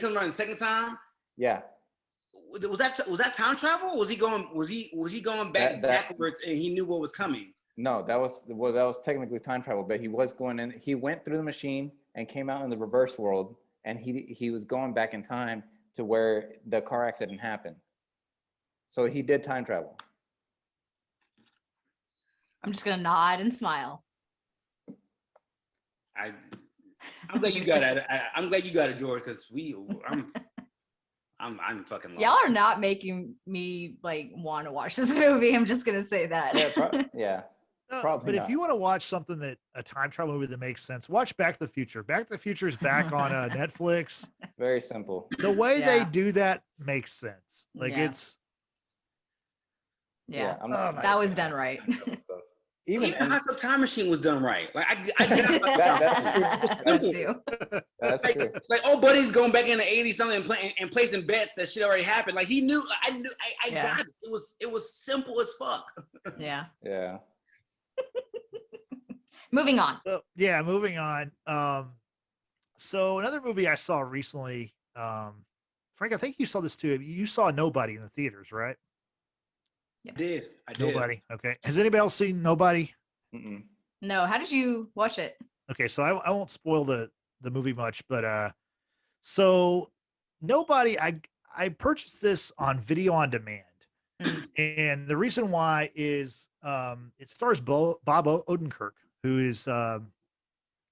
Speaker 4: comes around the second time.
Speaker 2: Yeah.
Speaker 4: Was that time travel? Or was he going backwards and he knew what was coming?
Speaker 2: No, that was technically time travel, but he was going in. He went through the machine and came out in the reverse world, and he was going back in time to where the car accident happened. So he did time travel.
Speaker 3: I'm just gonna nod and smile.
Speaker 4: I'm glad you got it. I'm glad you got it, George, because I'm fucking lost.
Speaker 3: Y'all are not making me like want to watch this movie. I'm just gonna say that.
Speaker 2: Yeah.
Speaker 1: No,
Speaker 2: Probably
Speaker 1: but if
Speaker 2: not.
Speaker 1: you want to watch something a time travel movie that makes sense, watch Back to the Future. Back to the Future is back on Netflix.
Speaker 2: Very simple.
Speaker 1: The way they
Speaker 3: Yeah.
Speaker 1: do that makes sense. Like
Speaker 3: Yeah.
Speaker 1: it's
Speaker 3: Yeah,
Speaker 2: I'm
Speaker 1: Oh my
Speaker 3: that was
Speaker 1: God.
Speaker 3: done right.
Speaker 2: stuff.
Speaker 4: Even the Hot Tub Time Machine was done right. Like I got
Speaker 2: That's
Speaker 3: Me
Speaker 2: true.
Speaker 3: too.
Speaker 2: That's
Speaker 4: like,
Speaker 2: true.
Speaker 4: like old buddy's going back in the 80s something and placing bets that shit already happened. Like he knew. I
Speaker 3: Yeah.
Speaker 4: got it. It was simple as fuck.
Speaker 3: Yeah.
Speaker 2: Yeah.
Speaker 3: Moving on.
Speaker 1: So, yeah, moving on. So another movie I saw recently, Frank, I think you saw this too. You saw Nobody in the theaters, right?
Speaker 4: I did.
Speaker 1: Nobody. Okay. Has anybody else seen Nobody?
Speaker 2: Mm-mm.
Speaker 3: No, how did you watch it?
Speaker 1: Okay, so I won't spoil the movie much, but so Nobody, I purchased this on video on demand.
Speaker 3: Mm.
Speaker 1: And the reason why is it stars Bob Odenkirk, who is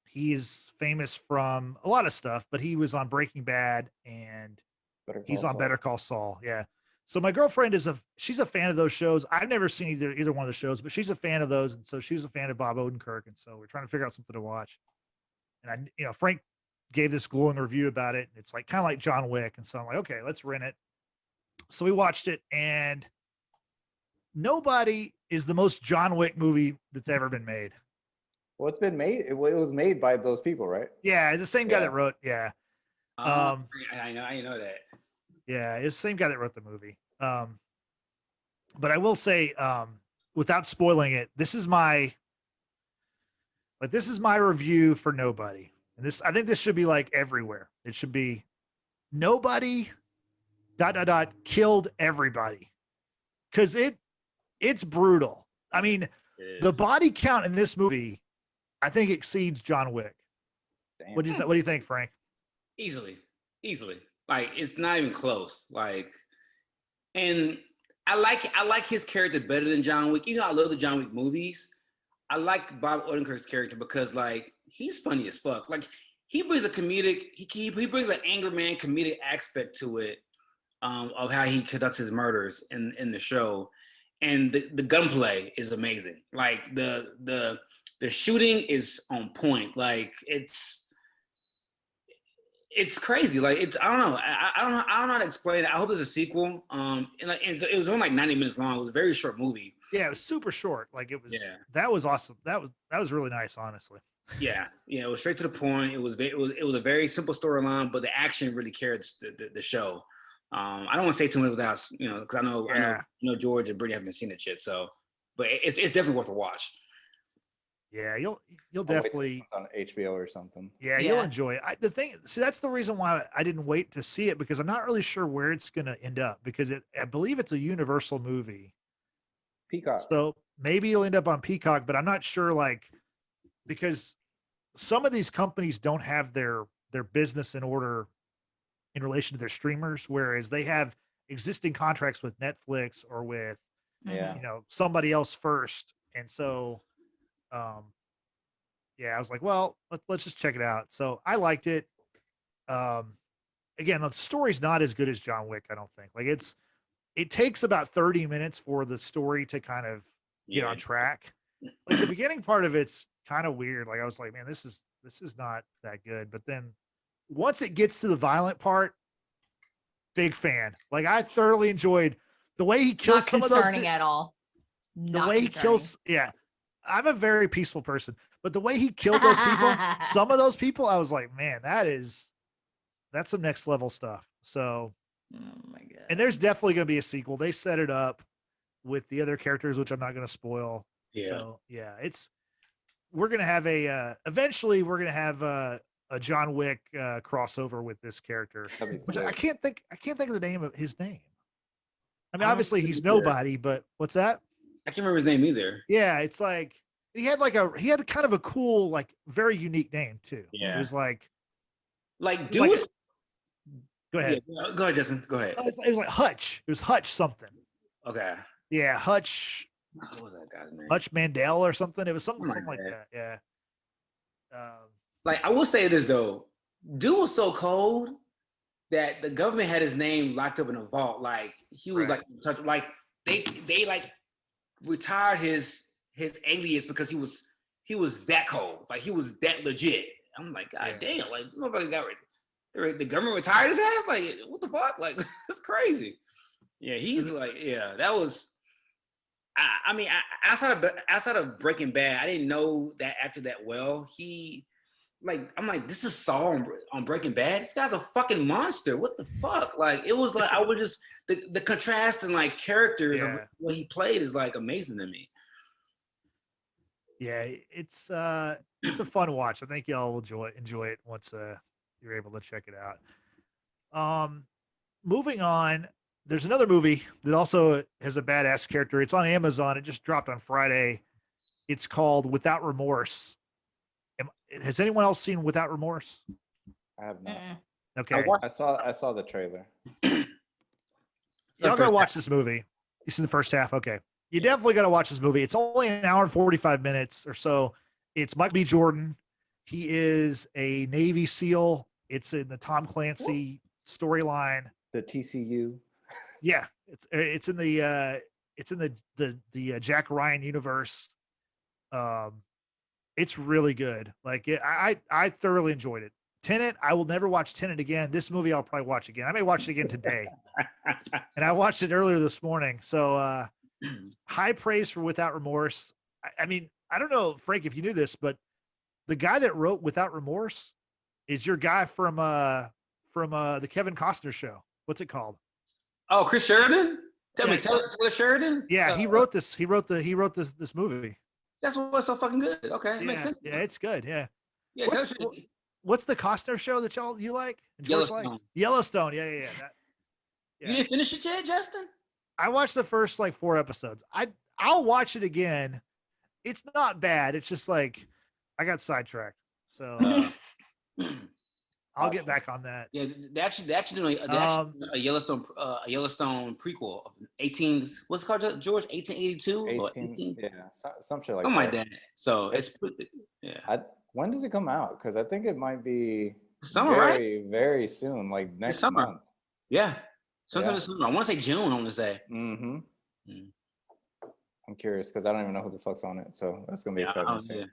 Speaker 1: he is famous from a lot of stuff, but he was on Breaking Bad and he's on Better Call Saul. Yeah. So my girlfriend she's a fan of those shows. I've never seen either one of the shows, but she's a fan of those, and so she's a fan of Bob Odenkirk, and so we're trying to figure out something to watch. And Frank gave this glowing review about it, and it's like kind of like John Wick, and so I'm like, okay, let's rent it. So we watched it, and Nobody is the most John Wick movie that's ever been made.
Speaker 2: Well, it's been made. It was made by those people, right?
Speaker 1: Yeah, it's the same guy
Speaker 2: Yeah.
Speaker 1: that wrote. Yeah,
Speaker 4: I know that.
Speaker 1: yeah, it's the same guy that wrote the movie. But I will say, without spoiling it, this is my review for Nobody, and I think this should be like everywhere. It should be Nobody ... killed everybody, because it's brutal. I mean, the body count in this movie, I think, exceeds John Wick.
Speaker 2: Damn.
Speaker 1: What do you think, Frank?
Speaker 4: Easily. Like it's not even close. Like, and I like his character better than John Wick. I love the John Wick movies. I like Bob Odenkirk's character because like he's funny as fuck. Like he brings a comedic, he brings an anger man comedic aspect to it, of how he conducts his murders in the show. And the gunplay is amazing. Like the shooting is on point. Like it's crazy. Like I don't know. I don't know how to explain it. I hope there's a sequel. And it was only like 90 minutes long. It was a very short movie.
Speaker 1: Yeah, it was super short. Like it was.
Speaker 4: Yeah.
Speaker 1: That was awesome. That was really nice, honestly.
Speaker 4: Yeah. It was straight to the point. It was a very simple storyline, but the action really carried the show. I don't want to say too much without because I know George and Brittany haven't seen it yet. So, but it's definitely worth a watch.
Speaker 1: Yeah, you'll
Speaker 2: I'll
Speaker 1: definitely
Speaker 2: wait till it's on HBO or something.
Speaker 1: Yeah, you'll enjoy it. That's the reason why I didn't wait to see it, because I'm not really sure where it's going to end up, because I believe it's a Universal movie.
Speaker 2: Peacock.
Speaker 1: So maybe it'll end up on Peacock, but I'm not sure, like, because some of these companies don't have their business in order in relation to their streamers, whereas they have existing contracts with Netflix or with
Speaker 2: Yeah.
Speaker 1: somebody else first. And so I was like, well, let's just check it out. So I liked it. Again, the story's not as good as John Wick, I don't think. Like it takes about 30 minutes for the story to kind of get on track. Like the beginning part of it's kind of weird. Like I was like, man, this is not that good. But then once it gets to the violent part, big fan. Like I thoroughly enjoyed the way he kills some of those. Not
Speaker 3: concerning at all.
Speaker 1: The way he kills, yeah. I'm a very peaceful person, but the way he killed those people, some of those people, I was like, man, that's some next level stuff. So,
Speaker 3: oh my God.
Speaker 1: And there's definitely going to be a sequel. They set it up with the other characters, which I'm not going to spoil.
Speaker 4: Yeah.
Speaker 1: So yeah, we're going to have eventually we're going to have a John Wick crossover with this character. Which I can't think of the name of his name. I mean, obviously he's Nobody, but what's that?
Speaker 4: I can't remember his name either.
Speaker 1: Yeah, it's like he had kind of a cool, like very unique name too.
Speaker 4: Yeah.
Speaker 1: It was like
Speaker 4: do it.
Speaker 1: Go ahead.
Speaker 4: Yeah, go ahead, Justin. Go ahead.
Speaker 1: It was like Hutch. It was Hutch something.
Speaker 4: Okay.
Speaker 1: Yeah, Hutch
Speaker 4: What was that guy's name?
Speaker 1: Hutch Mandel or something. It was something
Speaker 4: Something like
Speaker 1: like that. Yeah.
Speaker 4: Like, I will say this though, dude was so cold that the government had his name locked up in a vault. Like he was
Speaker 1: Right.
Speaker 4: like they like retired his alias because he was that cold. Like he was that legit. I'm like, God damn, like nobody got the government retired his ass. Like what the fuck? Like it's crazy. Yeah, he's like, yeah, that was. I mean, outside of Breaking Bad, I didn't know that actor that well. I'm like, this is Saul on Breaking Bad. This guy's a fucking monster. What the fuck? Like, it was like I would just the contrast and like characters of what he played is like amazing to me.
Speaker 1: Yeah, it's a fun watch. I think y'all will enjoy it once you're able to check it out. Moving on, there's another movie that also has a badass character. It's on Amazon. It just dropped on Friday. It's called Without Remorse. Has anyone else seen Without Remorse?
Speaker 2: I have not.
Speaker 1: Okay.
Speaker 2: I saw the trailer.
Speaker 1: Y'all gotta watch this movie. You seen the first half? Okay. You definitely gotta watch this movie. It's only an hour and 45 minutes or so. It's Michael B. Jordan. He is a Navy SEAL. It's in the Tom Clancy storyline.
Speaker 2: The TCU.
Speaker 1: Yeah, it's in the Jack Ryan universe. It's really good. Like I thoroughly enjoyed it. Tenet, I will never watch Tenet again. This movie I'll probably watch again. I may watch it again today. And I watched it earlier this morning. So high praise for Without Remorse. I mean, I don't know, Frank, if you knew this, but the guy that wrote Without Remorse is your guy from the Kevin Costner show. What's it called?
Speaker 4: Oh, Chris Sheridan? Taylor Sheridan?
Speaker 1: Yeah, he wrote this. He wrote this movie.
Speaker 4: That's what's so fucking good. Okay, it makes sense.
Speaker 1: Yeah, it's good. Yeah.
Speaker 4: Yeah,
Speaker 1: what's the Costner show that you like?
Speaker 4: Yellowstone.
Speaker 1: Like? Yellowstone. Yeah.
Speaker 4: You didn't finish it yet, Justin?
Speaker 1: I watched the first like 4 episodes. I'll watch it again. It's not bad. It's just like I got sidetracked. So I'll get back on that.
Speaker 4: Yeah, they actually doing a Yellowstone prequel of 18. What's it called, George? 1882 or 18?
Speaker 2: Yeah, some shit like
Speaker 4: that.
Speaker 2: Like
Speaker 4: that. So it's
Speaker 2: when does it come out? Because I think it might be
Speaker 4: summer,
Speaker 2: very, very soon, like next month.
Speaker 4: Yeah, sometime this summer. I want to say June. I want to say.
Speaker 2: Mm-hmm. I'm curious because I don't even know who the fuck's on it, so that's gonna be exciting to see.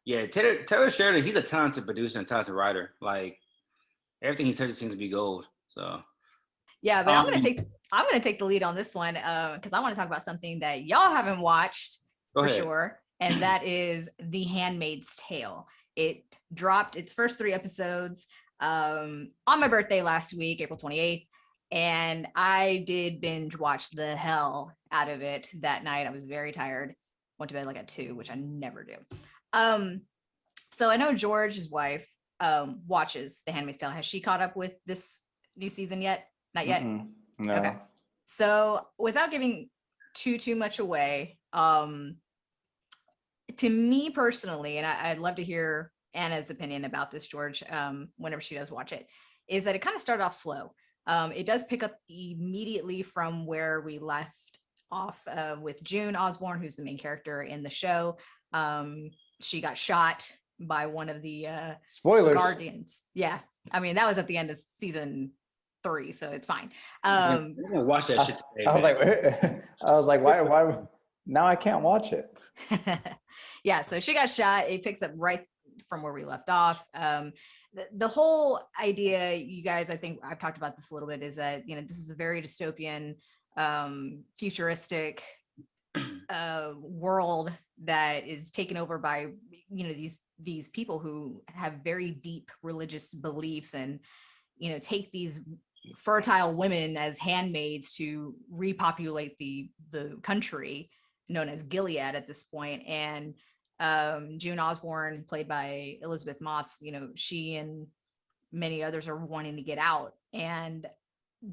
Speaker 2: Yeah, Taylor Sheridan, he's a talented producer and talented writer. Like everything he touches seems to be gold. So
Speaker 3: yeah, but I'm gonna take the lead on this one because I want to talk about something that y'all haven't watched for sure, and that is The Handmaid's Tale. It dropped its first 3 episodes on my birthday last week, April 28th, and I did binge watch the hell out of it that night. I was very tired. Went to bed like at 2, which I never do. So I know George's wife watches The Handmaid's Tale. Has she caught up with this new season yet? Not yet.
Speaker 2: No.
Speaker 3: Okay. So without giving too much away, to me personally, and I'd love to hear Anna's opinion about this, George, whenever she does watch it, is that it kind of started off slow. It does pick up immediately from where we left off with June Osborne, who's the main character in the show. She got shot by one of the
Speaker 2: spoilers
Speaker 3: guardians. Yeah, I mean that was at the end of season 3, so it's fine.
Speaker 4: I'm gonna watch that shit today.
Speaker 2: I was like, why? Now I can't watch it.
Speaker 3: Yeah, so she got shot. It picks up right from where we left off. The whole idea, you guys, I think I've talked about this a little bit, is that this is a very dystopian, futuristic world that is taken over by these people who have very deep religious beliefs and take these fertile women as handmaids to repopulate the country known as Gilead at this point. And June Osborne, played by Elizabeth Moss, she and many others are wanting to get out, and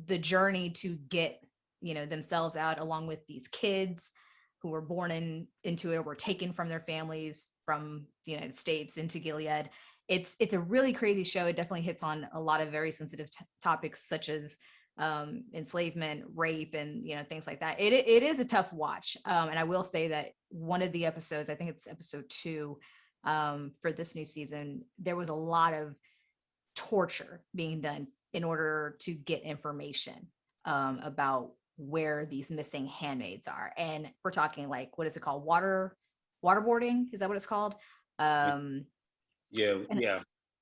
Speaker 3: the journey to get themselves out, along with these kids who were born into it, or were taken from their families from the United States into Gilead. It's a really crazy show. It definitely hits on a lot of very sensitive topics, such as enslavement, rape, and things like that. It is a tough watch. And I will say that one of the episodes, I think it's episode 2, for this new season, there was a lot of torture being done in order to get information about where these missing handmaids are. And we're talking like, what is it called? Waterboarding? Is that what it's called?
Speaker 4: Yeah.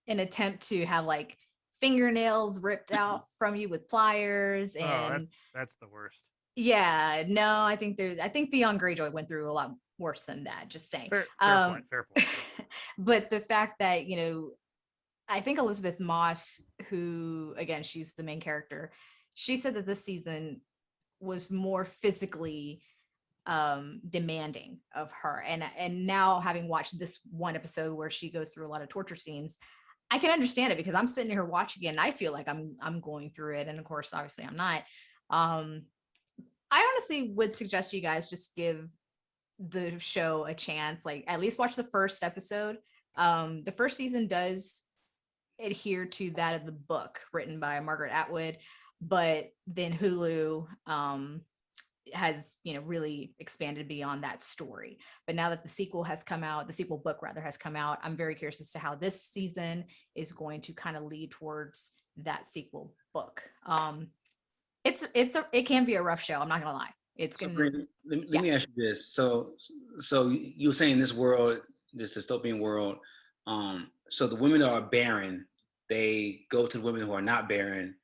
Speaker 3: An attempt to have like fingernails ripped out from you with pliers. And
Speaker 1: that's the worst.
Speaker 3: Yeah, no, I think the young Greyjoy went through a lot worse than that, just saying.
Speaker 1: Fair point.
Speaker 3: But the fact that, I think Elizabeth Moss, who, again, she's the main character, she said that this season was more physically demanding of her. And now, having watched this one episode where she goes through a lot of torture scenes, I can understand it, because I'm sitting here watching it and I feel like I'm going through it. And of course, obviously I'm not. I honestly would suggest you guys just give the show a chance, like at least watch the first episode. The first season does adhere to that of the book written by Margaret Atwood, but then Hulu has really expanded beyond that story. But now that the sequel book has come out, I'm very curious as to how this season is going to kind of lead towards that sequel book. It can be a rough show, I'm not gonna lie.
Speaker 4: Let me ask you this. So you were saying this world, this dystopian world, so the women that are barren, they go to the women who are not barren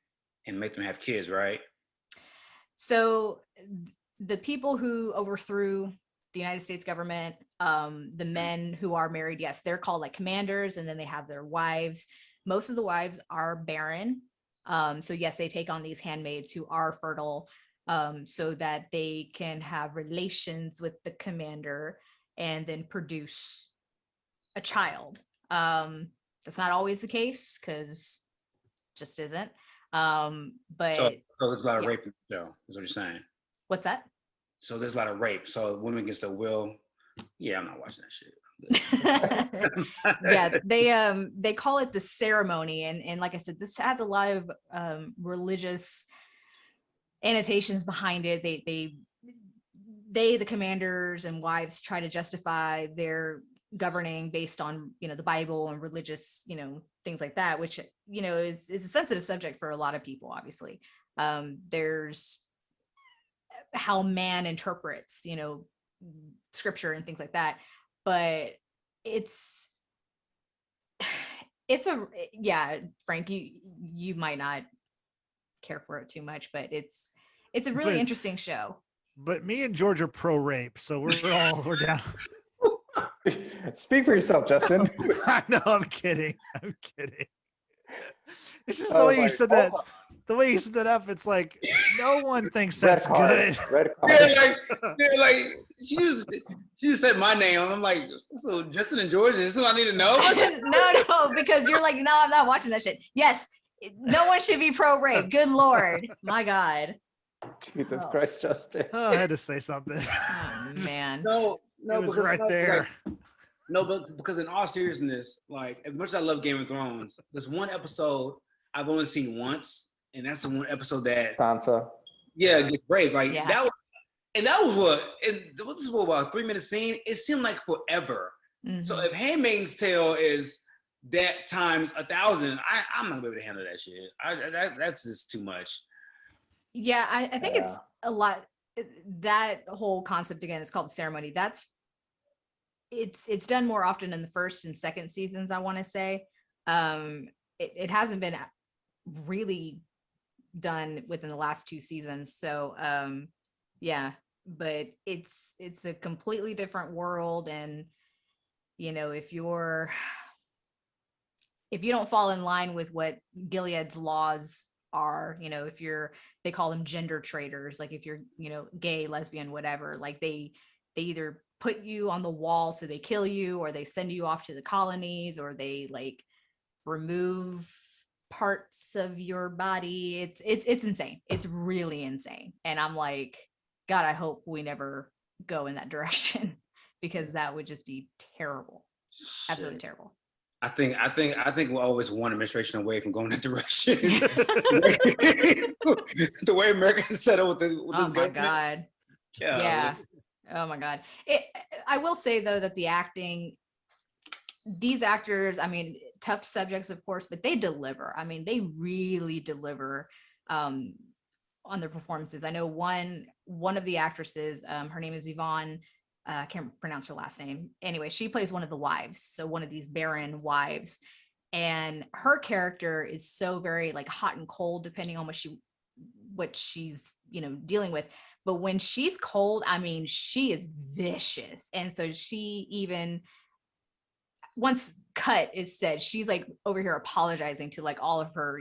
Speaker 4: and make them have kids, right?
Speaker 3: So the people who overthrew the United States government, the men who are married, yes, they're called like commanders, and then they have their wives. Most of the wives are barren. So yes, they take on these handmaids who are fertile, so that they can have relations with the commander and then produce a child. That's not always the case, because just isn't. But
Speaker 4: so there's a lot of rape in the show, is what you're saying.
Speaker 3: What's that?
Speaker 4: So there's a lot of rape. So women against their will. Yeah, I'm not watching that shit.
Speaker 3: Yeah, they call it the ceremony, and like I said, this has a lot of religious annotations behind it. They the commanders and wives try to justify their governing based on the Bible and religious things like that, which is a sensitive subject for a lot of people. Obviously, there's how man interprets scripture and things like that, but it's Frank, you might not care for it too much, but it's a really interesting show.
Speaker 1: But me and George are pro rape, so we're down.
Speaker 2: Speak for yourself, Justin.
Speaker 1: I know, I'm kidding. It's just the way you said that. The way you set that up, it's like no one thinks that's good.
Speaker 4: Like she just said my name. I'm like, so Justin and George, is this what I need to know?
Speaker 3: No, because you're like, no, I'm not watching that shit. Yes, no one should be pro rape. Good Lord, my God.
Speaker 2: Jesus Christ, Justin.
Speaker 1: Oh, I had to say something.
Speaker 3: Oh man.
Speaker 4: No,
Speaker 1: it was right there.
Speaker 4: But because in all seriousness, like as much as I love Game of Thrones, there's one episode I've only seen once, and that's the one episode that
Speaker 2: Sansa.
Speaker 4: Yeah, gets raped. Like that was about a 3-minute scene. It seemed like forever. Mm-hmm. So if Handmaid's Tale is that times 1,000, I'm not gonna be able to handle that shit. That's just too much.
Speaker 3: Yeah, I think it's a lot. That whole concept, again, it's called the ceremony. It's done more often in the first and second seasons, I want to say. It hasn't been really done within the last 2 seasons. So but it's a completely different world, and if you don't fall in line with what Gilead's laws are, they call them gender traitors, like if you're gay, lesbian, whatever, like they either put you on the wall so they kill you, or they send you off to the colonies, or they like remove parts of your body. It's insane. It's really insane. And I'm like, God, I hope we never go in that direction, because that would just be terrible. Absolutely terrible.
Speaker 4: I think we're always one administration away from going that direction. The way America's set up with this
Speaker 3: Oh my
Speaker 4: government.
Speaker 3: God. Yeah. Oh my God. I will say though that the acting, these actors, I mean, tough subjects, of course, but they deliver. I mean, they really deliver on their performances. I know one of the actresses, her name is Yvonne. I can't pronounce her last name. Anyway, she plays one of the wives, so one of these barren wives, and her character is so very like hot and cold, depending on what she's dealing with. But when she's cold, I mean, she is vicious, and so she even once cut is said, she's like over here apologizing to like all of her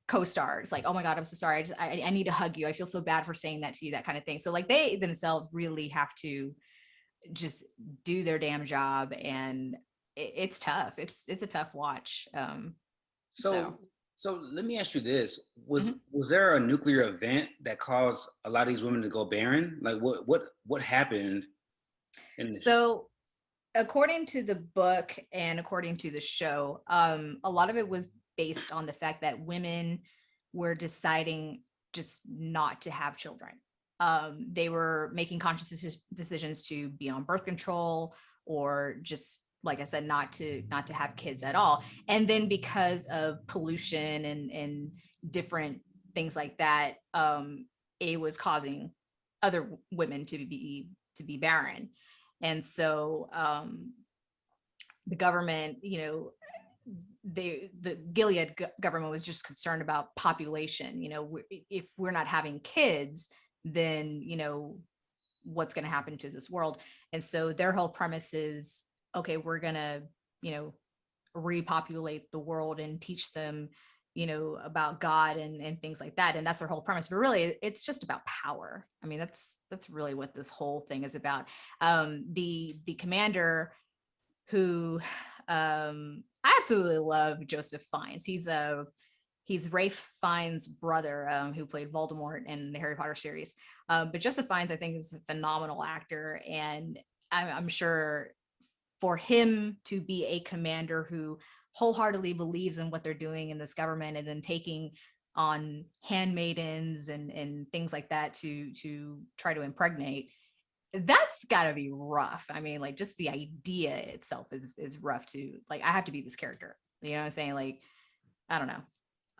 Speaker 3: co-stars, like, oh my God, I'm so sorry, I need to hug you, I feel so bad for saying that to you, that kind of thing. So like they themselves really have to just do their damn job, and it's tough. It's a tough watch.
Speaker 4: So let me ask you this: was there a nuclear event that caused a lot of these women to go barren? Like what happened?
Speaker 3: So according to the book and according to the show, a lot of it was based on the fact that women were deciding just not to have children. They were making conscious decisions to be on birth control, or just, like I said, not to have kids at all. And then because of pollution and different things like that, it was causing other women to be barren. And so the government, the Gilead government was just concerned about population. If we're not having kids, then what's going to happen to this world. And so their whole premise is, okay, we're going to repopulate the world and teach them about God and things like that. And that's their whole premise. But really, it's just about power. I mean, that's really what this whole thing is about. The commander, who I absolutely love, Joseph Fiennes. He's Ralph Fiennes' brother, who played Voldemort in the Harry Potter series. But Joseph Fiennes, I think, is a phenomenal actor. And I'm sure for him to be a commander who wholeheartedly believes in what they're doing in this government, and then taking on handmaidens and things like that to try to impregnate, that's gotta be rough. I mean, like, just the idea itself is rough to, like, I have to be this character. You know what I'm saying? Like, I don't know.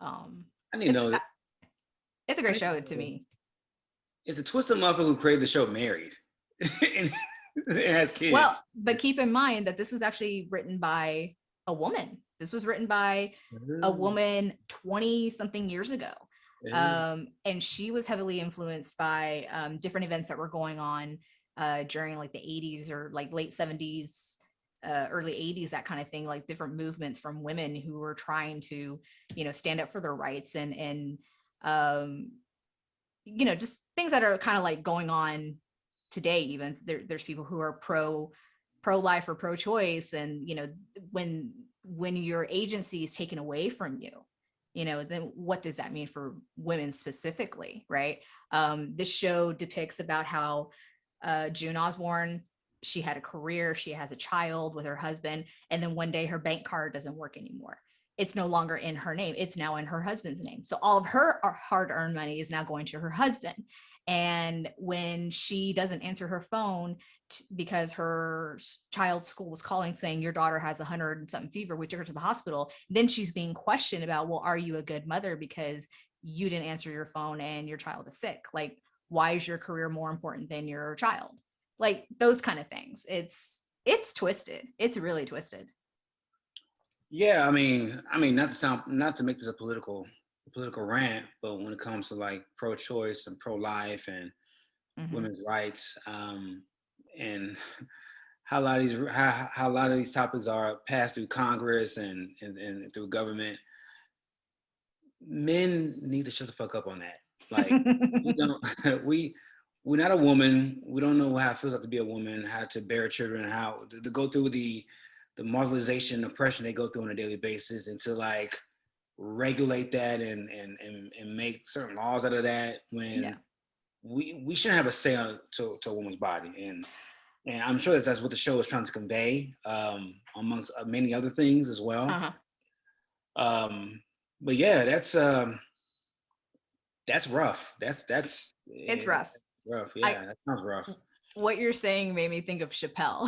Speaker 4: I didn't know that.
Speaker 3: It's a great show to me.
Speaker 4: It's a twisted motherfucker who created the show married and has kids.
Speaker 3: Well, but keep in mind that this was actually written by a woman. This was written by a woman 20 something years ago. And she was heavily influenced by different events that were going on during like the 80s or like late 70s, early 80s, that kind of thing, like different movements from women who were trying to, stand up for their rights and just things that are kind of like going on today. Even there's people who are pro-life or pro-choice, and when your agency is taken away from you, then what does that mean for women specifically, right? This show depicts about how June Osborne, she had a career, she has a child with her husband, and then one day her bank card doesn't work anymore. It's no longer in her name, it's now in her husband's name. So all of her hard-earned money is now going to her husband. And when she doesn't answer her phone because her child's school was calling saying your daughter has 100 something fever, we took her to the hospital, then she's being questioned about, well, are you a good mother because you didn't answer your phone and your child is sick? Like, why is your career more important than your child? Like, those kind of things. It's twisted. It's really twisted.
Speaker 4: Yeah, I mean, not to make this a political rant, but when it comes to like pro-choice and pro-life and women's rights, and how a lot of these topics are passed through Congress and through government, men need to shut the fuck up on that. Like, we're not a woman. We don't know how it feels like to be a woman, how to bear children, how to go through the marginalization and oppression they go through on a daily basis, and to like regulate that and make certain laws out of that, when we shouldn't have a say on to a woman's body. And I'm sure that's what the show is trying to convey, amongst many other things as well. But yeah, that's rough.
Speaker 3: It's rough.
Speaker 4: Rough. Yeah, that sounds rough.
Speaker 3: What you're saying made me think of Chappelle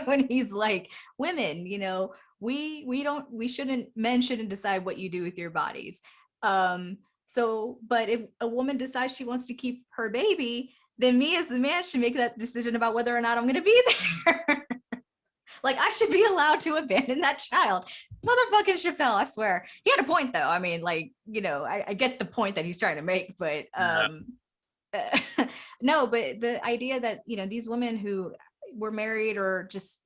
Speaker 3: when he's like, women, you know, men shouldn't decide what you do with your bodies. But if a woman decides she wants to keep her baby, then me as the man should make that decision about whether or not I'm going to be there. Like, I should be allowed to abandon that child. Motherfucking Chappelle, I swear. He had a point, though. I mean, like, you know, I get the point that he's trying to make, but no, but the idea that, you know, these women who were married or just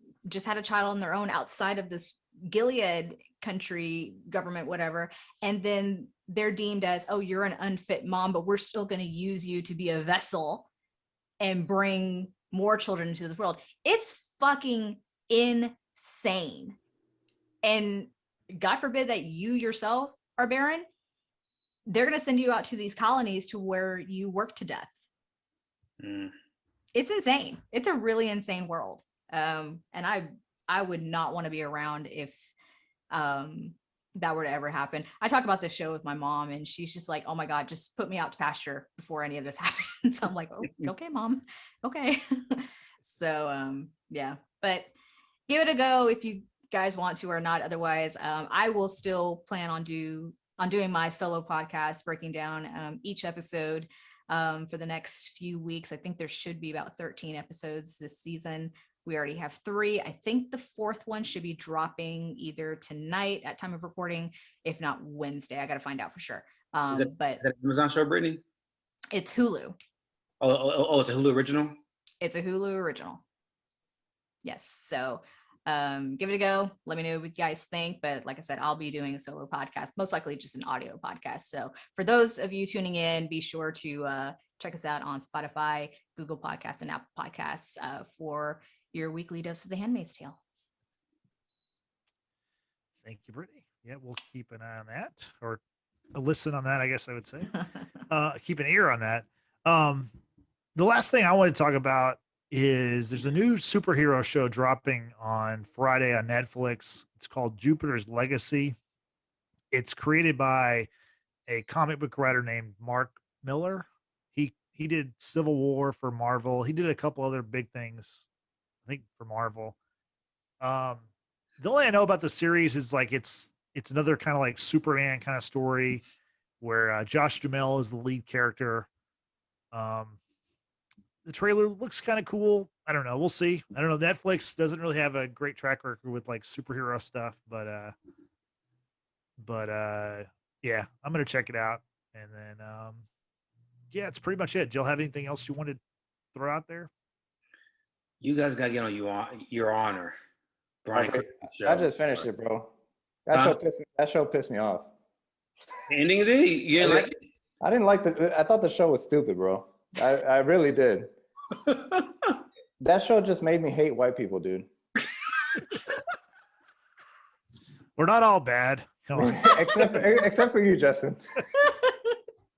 Speaker 3: had a child on their own outside of this Gilead country, government, whatever, and then they're deemed as, oh, you're an unfit mom, but we're still going to use you to be a vessel and bring more children into this world. It's fucking insane. And God forbid that you yourself are barren, they're going to send you out to these colonies to where you work to death. It's insane. It's a really insane world. And I would not want to be around if that were to ever happen. I talk about this show with my mom, and she's just like, oh my God, just put me out to pasture before any of this happens. I'm like, oh, okay, Mom. Okay. So yeah, but give it a go if you guys want to or not. Otherwise, I will still plan on doing my solo podcast, breaking down each episode for the next few weeks. I think there should be about 13 episodes this season. We already have 3. I think the 4th one should be dropping either tonight at time of recording, if not Wednesday. I got to find out for sure.
Speaker 4: Is that an Amazon show, Brittany?
Speaker 3: It's Hulu.
Speaker 4: Oh, it's a Hulu original?
Speaker 3: It's a Hulu original. Yes. So give it a go. Let me know what you guys think. But like I said, I'll be doing a solo podcast, most likely just an audio podcast. So for those of you tuning in, be sure to check us out on Spotify, Google Podcasts, and Apple Podcasts for your weekly dose of The Handmaid's Tale.
Speaker 1: Thank you, Brittany. Yeah, we'll keep an eye on that, or a listen on that, I guess I would say. Keep an ear on that. The last thing I want to talk about is there's a new superhero show dropping on Friday on Netflix. It's called Jupiter's Legacy. It's created by a comic book writer named Mark Miller. He did Civil War for Marvel. He did a couple other big things, I think, for Marvel. The only I know about the series is like it's another kind of like Superman kind of story where Josh Duhamel is the lead character. The trailer looks kind of cool. I don't know. We'll see. I don't know. Netflix doesn't really have a great track record with like superhero stuff, but yeah, I'm gonna check it out. And then yeah, it's pretty much it. Do y'all have anything else you wanted to throw out there?
Speaker 4: You guys gotta get on your honor. Brian,
Speaker 2: Okay, I just finished it, bro. That show pissed me off.
Speaker 4: The ending of it? You didn't like it?
Speaker 2: I didn't like I thought the show was stupid, bro. I really did. That show just made me hate white people, dude.
Speaker 1: We're not all bad. Come on.
Speaker 2: except for you, Justin.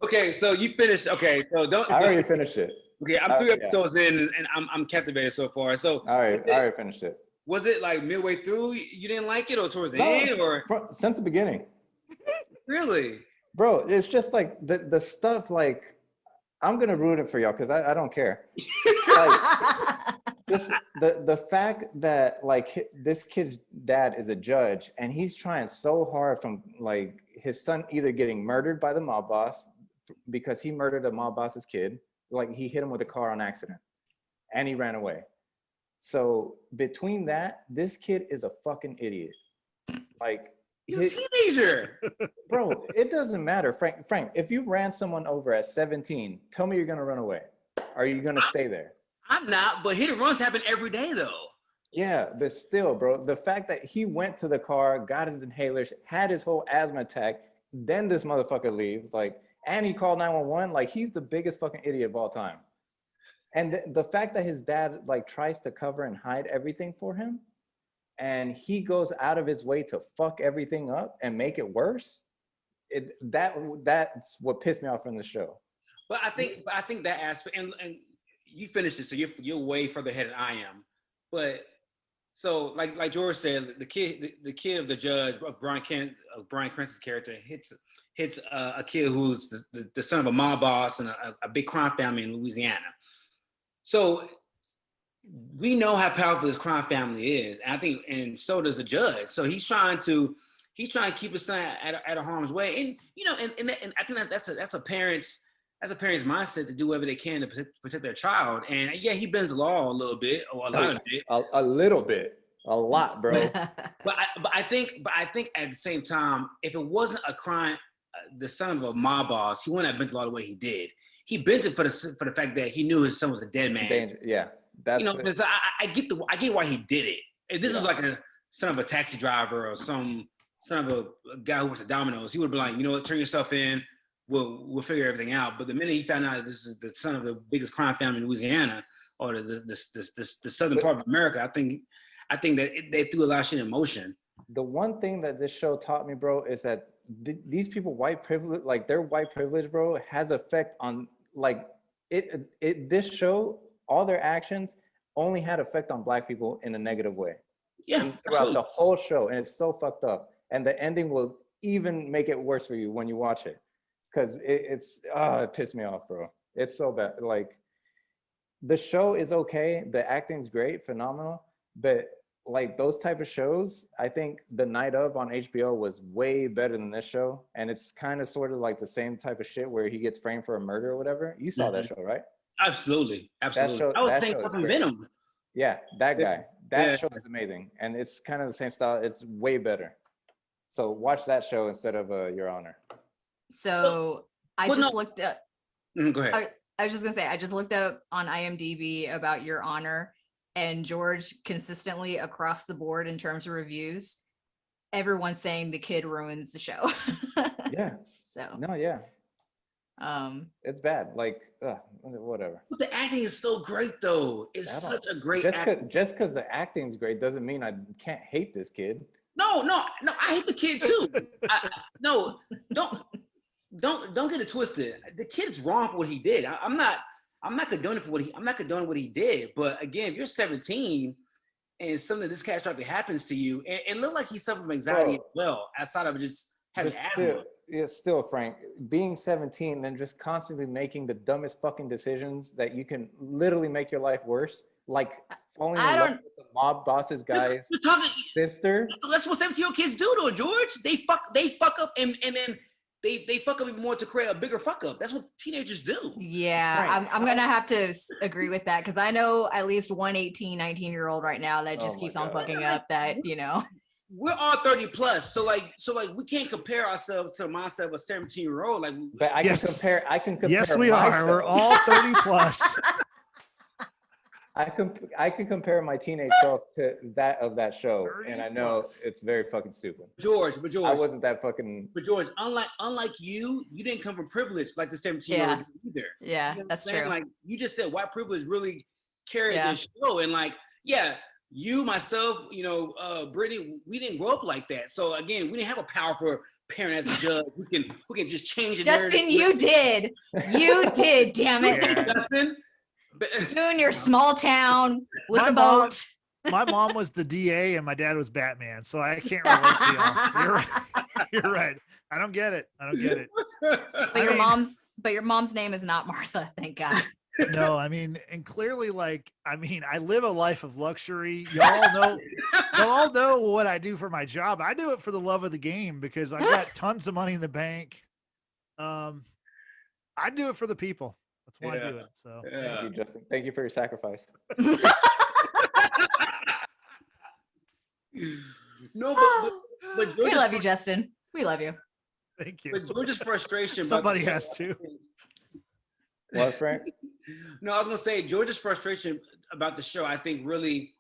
Speaker 4: Okay, so you finished. Okay, so don't.
Speaker 2: I already finished it.
Speaker 4: Okay, I'm 3 episodes in, and I'm captivated so far. So
Speaker 2: I already finished it.
Speaker 4: Was it like midway through you didn't like it, or towards the end, or
Speaker 2: since the beginning?
Speaker 4: Really,
Speaker 2: bro? It's just like the stuff. Like, I'm gonna ruin it for y'all because I don't care. Like, just the fact that like this kid's dad is a judge and he's trying so hard from like his son either getting murdered by the mob boss because he murdered a mob boss's kid, like he hit him with a car on accident, and he ran away. So between that, this kid is a fucking idiot. Like,
Speaker 4: you're a teenager.
Speaker 2: Bro, it doesn't matter. Frank, if you ran someone over at 17, tell me you're gonna run away. Are you gonna stay there?
Speaker 4: I'm not, but hit and runs happen every day though.
Speaker 2: Yeah, but still, bro, the fact that he went to the car, got his inhalers, had his whole asthma attack, then this motherfucker leaves, like, and he called 911, like, he's the biggest fucking idiot of all time. And the fact that his dad like tries to cover and hide everything for him, and he goes out of his way to fuck everything up and make it worse, that's what pissed me off from the show.
Speaker 4: But I think that aspect, and you finished it, so you're way further ahead than I am. But so like George said, the kid of the judge of Brian Cranston's character hits a kid who's the son of a mob boss and a big crime family in Louisiana. So we know how powerful this crime family is, and I think, and so does the judge. So he's trying to keep his son out of harm's way, and and I think that's a parent's mindset to do whatever they can to protect their child. And yeah, he bends the law a little bit, or a lot of it,
Speaker 2: a little bit, a lot, bro.
Speaker 4: but I think at the same time, if it wasn't a crime, the son of a mob boss, he wouldn't have bent the law the way he did. He bent it for the fact that he knew his son was a dead man.
Speaker 2: Danger. Yeah, that's
Speaker 4: I get why he did it. If this was like a son of a taxi driver or some son of a guy who works at Domino's, he would be like, you know what, turn yourself in. We'll figure everything out. But the minute he found out that this is the son of the biggest crime family in Louisiana, or the southern part of America, I think that they threw a lot of shit in motion.
Speaker 2: The one thing that this show taught me, bro, is that these people, white privilege, like their white privilege, bro, has effect on like it. This show, all their actions only had effect on black people in a negative way.
Speaker 4: Yeah,
Speaker 2: throughout
Speaker 4: absolutely.
Speaker 2: the whole show, and it's so fucked up. And the ending will even make it worse for you when you watch it. Because it pissed me off, bro. It's so bad. Like, the show is okay. The acting's great, phenomenal. But like those type of shows, I think The Night Of on HBO was way better than this show. And it's kind of sort of like the same type of shit where he gets framed for a murder or whatever. You saw that show, right?
Speaker 4: Absolutely. I was saying fucking Venom.
Speaker 2: Yeah, that guy. That show is amazing. And it's kind of the same style. It's way better. So watch that show instead of Your Honor.
Speaker 3: So I just looked up.
Speaker 4: Go ahead.
Speaker 3: I was just gonna say, I just looked up on IMDb about Your Honor, and George consistently across the board in terms of reviews, everyone's saying the kid ruins the show.
Speaker 2: Yeah.
Speaker 3: So
Speaker 2: no, yeah. It's bad. Like, whatever.
Speaker 4: But the acting is so great, though. It's such a great.
Speaker 2: Just because the acting's great doesn't mean I can't hate this kid.
Speaker 4: No. I hate the kid too. Don't get it twisted. The kid's wrong for what he did. I'm not condoning what he did. But again, if you're 17 and something this catastrophic happens to you, and it looked like he suffered from anxiety as well, outside of just having asthma.
Speaker 2: Still, Frank, being 17 and then just constantly making the dumbest fucking decisions that you can literally make your life worse, like falling in love with the mob boss's guy's sister.
Speaker 4: That's what 17-year-old kids do, though, George. They fuck up and then they fuck up even more to create a bigger fuck up. That's what teenagers do.
Speaker 3: Yeah, right. I'm gonna have to agree with that, because I know at least one 18, 19-year-old right now that just keeps on fucking up. That, you know.
Speaker 4: We're all 30 plus, so we can't compare ourselves to the mindset of a 17-year-old. Like,
Speaker 2: but I can compare.
Speaker 1: Yes, we are. We're all 30 plus.
Speaker 2: I can compare my teenage self to that of that show, and I know it's very fucking stupid.
Speaker 4: George,
Speaker 2: I wasn't that fucking.
Speaker 4: But George, unlike you didn't come from privilege like the 17-year-old either.
Speaker 3: Yeah,
Speaker 4: you know
Speaker 3: that's true.
Speaker 4: Like, you just said, white privilege really carried this show, and like, you, myself, Brittany, we didn't grow up like that. So again, we didn't have a powerful parent as a judge who can just change the narrative.
Speaker 3: Justin, you did. You did, damn it.
Speaker 4: Yeah. Justin?
Speaker 3: You in your small town with a boat.
Speaker 1: My mom was the DA and my dad was Batman, so I can't relate to y'all. You're right. You're right. I don't get it.
Speaker 3: But your mom's name is not Martha, thank God.
Speaker 1: No, and clearly, I live a life of luxury. Y'all know what I do for my job. I do it for the love of the game because I got tons of money in the bank. I do it for the people. That's why I do it. So
Speaker 2: thank you, Justin. Thank you for your sacrifice.
Speaker 3: No, but we love you, Justin. We love you.
Speaker 1: Thank you.
Speaker 4: But George's frustration.
Speaker 1: Somebody has to.
Speaker 2: What, Frank?
Speaker 4: No, I was gonna say George's frustration about the show, I think, really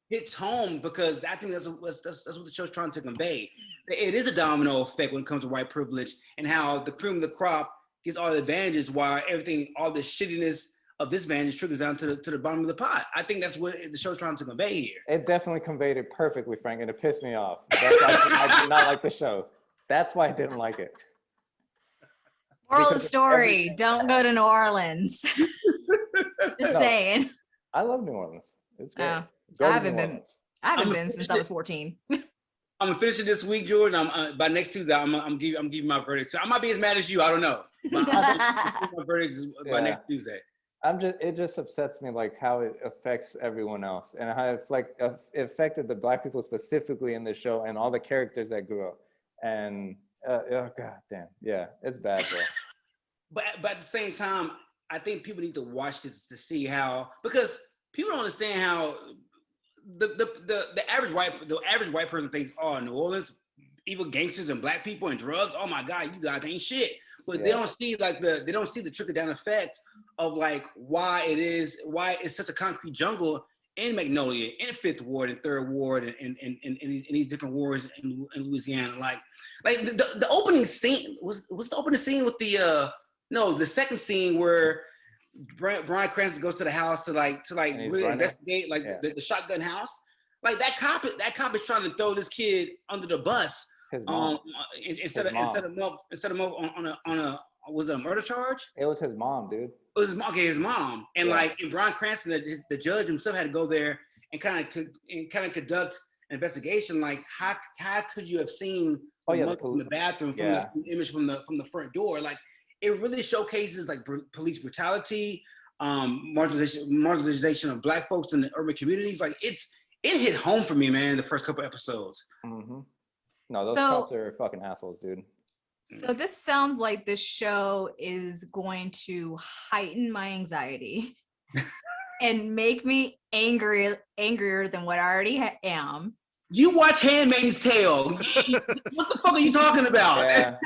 Speaker 4: hits home, because I think that's what the show's trying to convey. It is a domino effect when it comes to white privilege, and how the cream of the crop gets all the advantages, while all the shittiness of disadvantage trickles down to the bottom of the pot. I think that's what the show's trying to convey here.
Speaker 2: It definitely conveyed it perfectly, Frank, and it pissed me off. I did not like the show. That's why I didn't like it.
Speaker 3: Moral of the story, don't go to New Orleans. Just
Speaker 2: No.
Speaker 3: saying.
Speaker 2: I love New Orleans. It's great.
Speaker 3: Oh,
Speaker 2: Go
Speaker 3: I
Speaker 2: to
Speaker 3: haven't
Speaker 2: New
Speaker 3: been.
Speaker 2: Orleans.
Speaker 3: I haven't
Speaker 4: I'm
Speaker 3: been since I was 14.
Speaker 4: I'm gonna finish it this week, Jordan. I'm by next Tuesday. I'm giving my verdict. So I might be as mad as you. I don't know. But my verdict is by next Tuesday.
Speaker 2: It just upsets me like how it affects everyone else and how it's like it affected the Black people specifically in the show and all the characters that grew up. And oh god damn, yeah, it's bad, bro.
Speaker 4: But at the same time, I think people need to watch this to see how, because people don't understand how the average white person thinks, oh, New Orleans, evil gangsters and Black people and drugs. Oh my God, you guys ain't shit. But they don't see the trickle down effect of like why it's such a concrete jungle in Magnolia, in Fifth Ward, and Third Ward, and in these different wards in Louisiana. Like the opening scene was the opening scene with the second scene where Bryan Cranston goes to the house to really investigate the shotgun house. Like that cop is trying to throw this kid under the bus.
Speaker 2: His mom.
Speaker 4: Instead of on a was it a murder charge?
Speaker 2: It was his mom, dude.
Speaker 4: It was his mom, and and Bryan Cranston, the judge himself, had to go there and kind of conduct an investigation. Like how could you have seen from the bathroom from the image from the front door? Like it really showcases like police brutality, marginalization of Black folks in the urban communities. Like it hit home for me, man. The first couple episodes.
Speaker 2: Mm-hmm. No, those cops are fucking assholes, dude.
Speaker 3: So this sounds like this show is going to heighten my anxiety and make me angrier than what I already am.
Speaker 4: You watch Handmaid's Tale. What the fuck are you talking about?
Speaker 2: Yeah,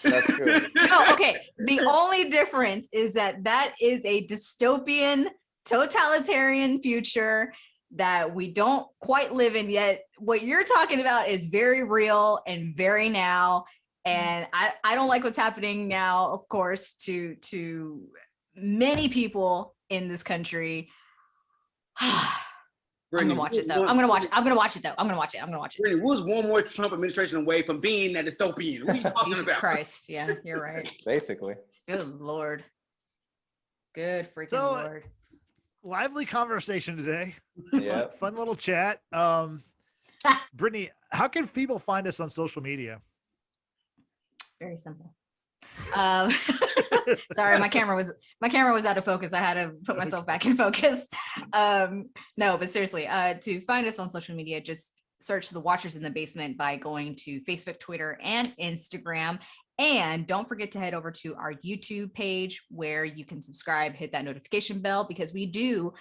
Speaker 2: that's true.
Speaker 3: No, okay. The only difference is that is a dystopian, totalitarian future that we don't quite live in yet. What you're talking about is very real and very now. And I don't like what's happening now, of course, to many people in this country. I'm gonna watch it though. I'm gonna watch it.
Speaker 4: Brittany, was one more Trump administration away from being that dystopian. What are you talking
Speaker 3: Jesus
Speaker 4: about?
Speaker 3: Christ, yeah, you're right.
Speaker 2: Basically.
Speaker 3: Good Lord. Good freaking Lord.
Speaker 1: Lively conversation today.
Speaker 2: Yeah.
Speaker 1: Fun little chat. Brittany, how can people find us on social media?
Speaker 3: Very simple. Sorry, my camera was out of focus. I had to put myself back in focus. No, but seriously, to find us on social media, just search The Watchers in the Basement by going to Facebook, Twitter, and Instagram. And don't forget to head over to our YouTube page where you can subscribe, hit that notification bell, because we do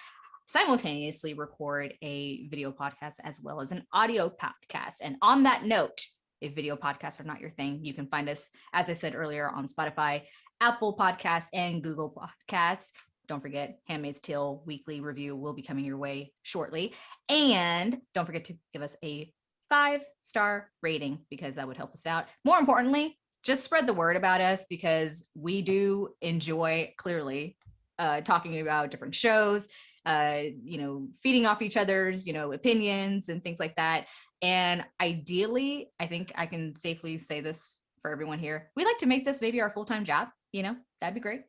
Speaker 3: simultaneously record a video podcast as well as an audio podcast. And on that note, if video podcasts are not your thing, you can find us, as I said earlier, on Spotify, Apple Podcasts, and Google Podcasts. Don't forget, Handmaid's Tale weekly review will be coming your way shortly. And don't forget to give us a 5-star rating, because that would help us out. More importantly, just spread the word about us, because we do enjoy, clearly, talking about different shows, feeding off each other's, opinions and things like that. And ideally, I think I can safely say this for everyone here, we like to make this maybe our full-time job. That'd be great.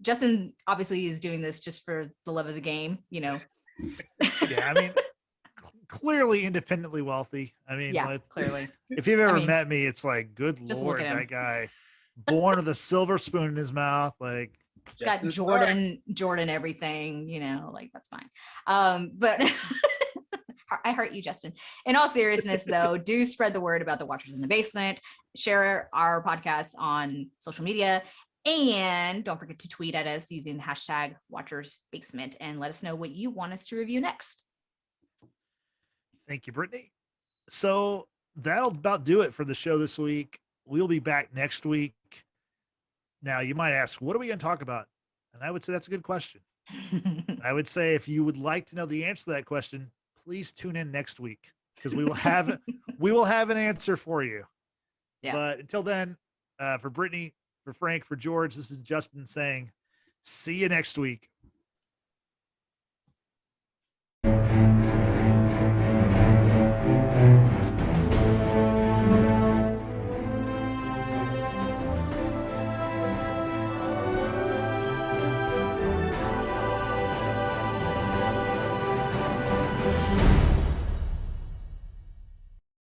Speaker 3: Justin obviously is doing this just for the love of the game,
Speaker 1: Yeah, I mean, clearly independently wealthy. I mean,
Speaker 3: yeah, clearly.
Speaker 1: If you've ever met me, it's like, good Lord, that guy born with a silver spoon in his mouth, like
Speaker 3: got Jordan everything, like that's fine. But I hurt you, Justin. In all seriousness, though, do spread the word about The Watchers in the Basement, share our podcast on social media, and don't forget to tweet at us using the hashtag WatchersBasement and let us know what you want us to review next.
Speaker 1: Thank you, Brittany. So that'll about do it for the show this week. We'll be back next week. Now, you might ask, what are we going to talk about? And I would say that's a good question. I would say if you would like to know the answer to that question, please tune in next week, because we will have an answer for you. Yeah. But until then, for Brittany, for Frank, for George, this is Justin saying, see you next week.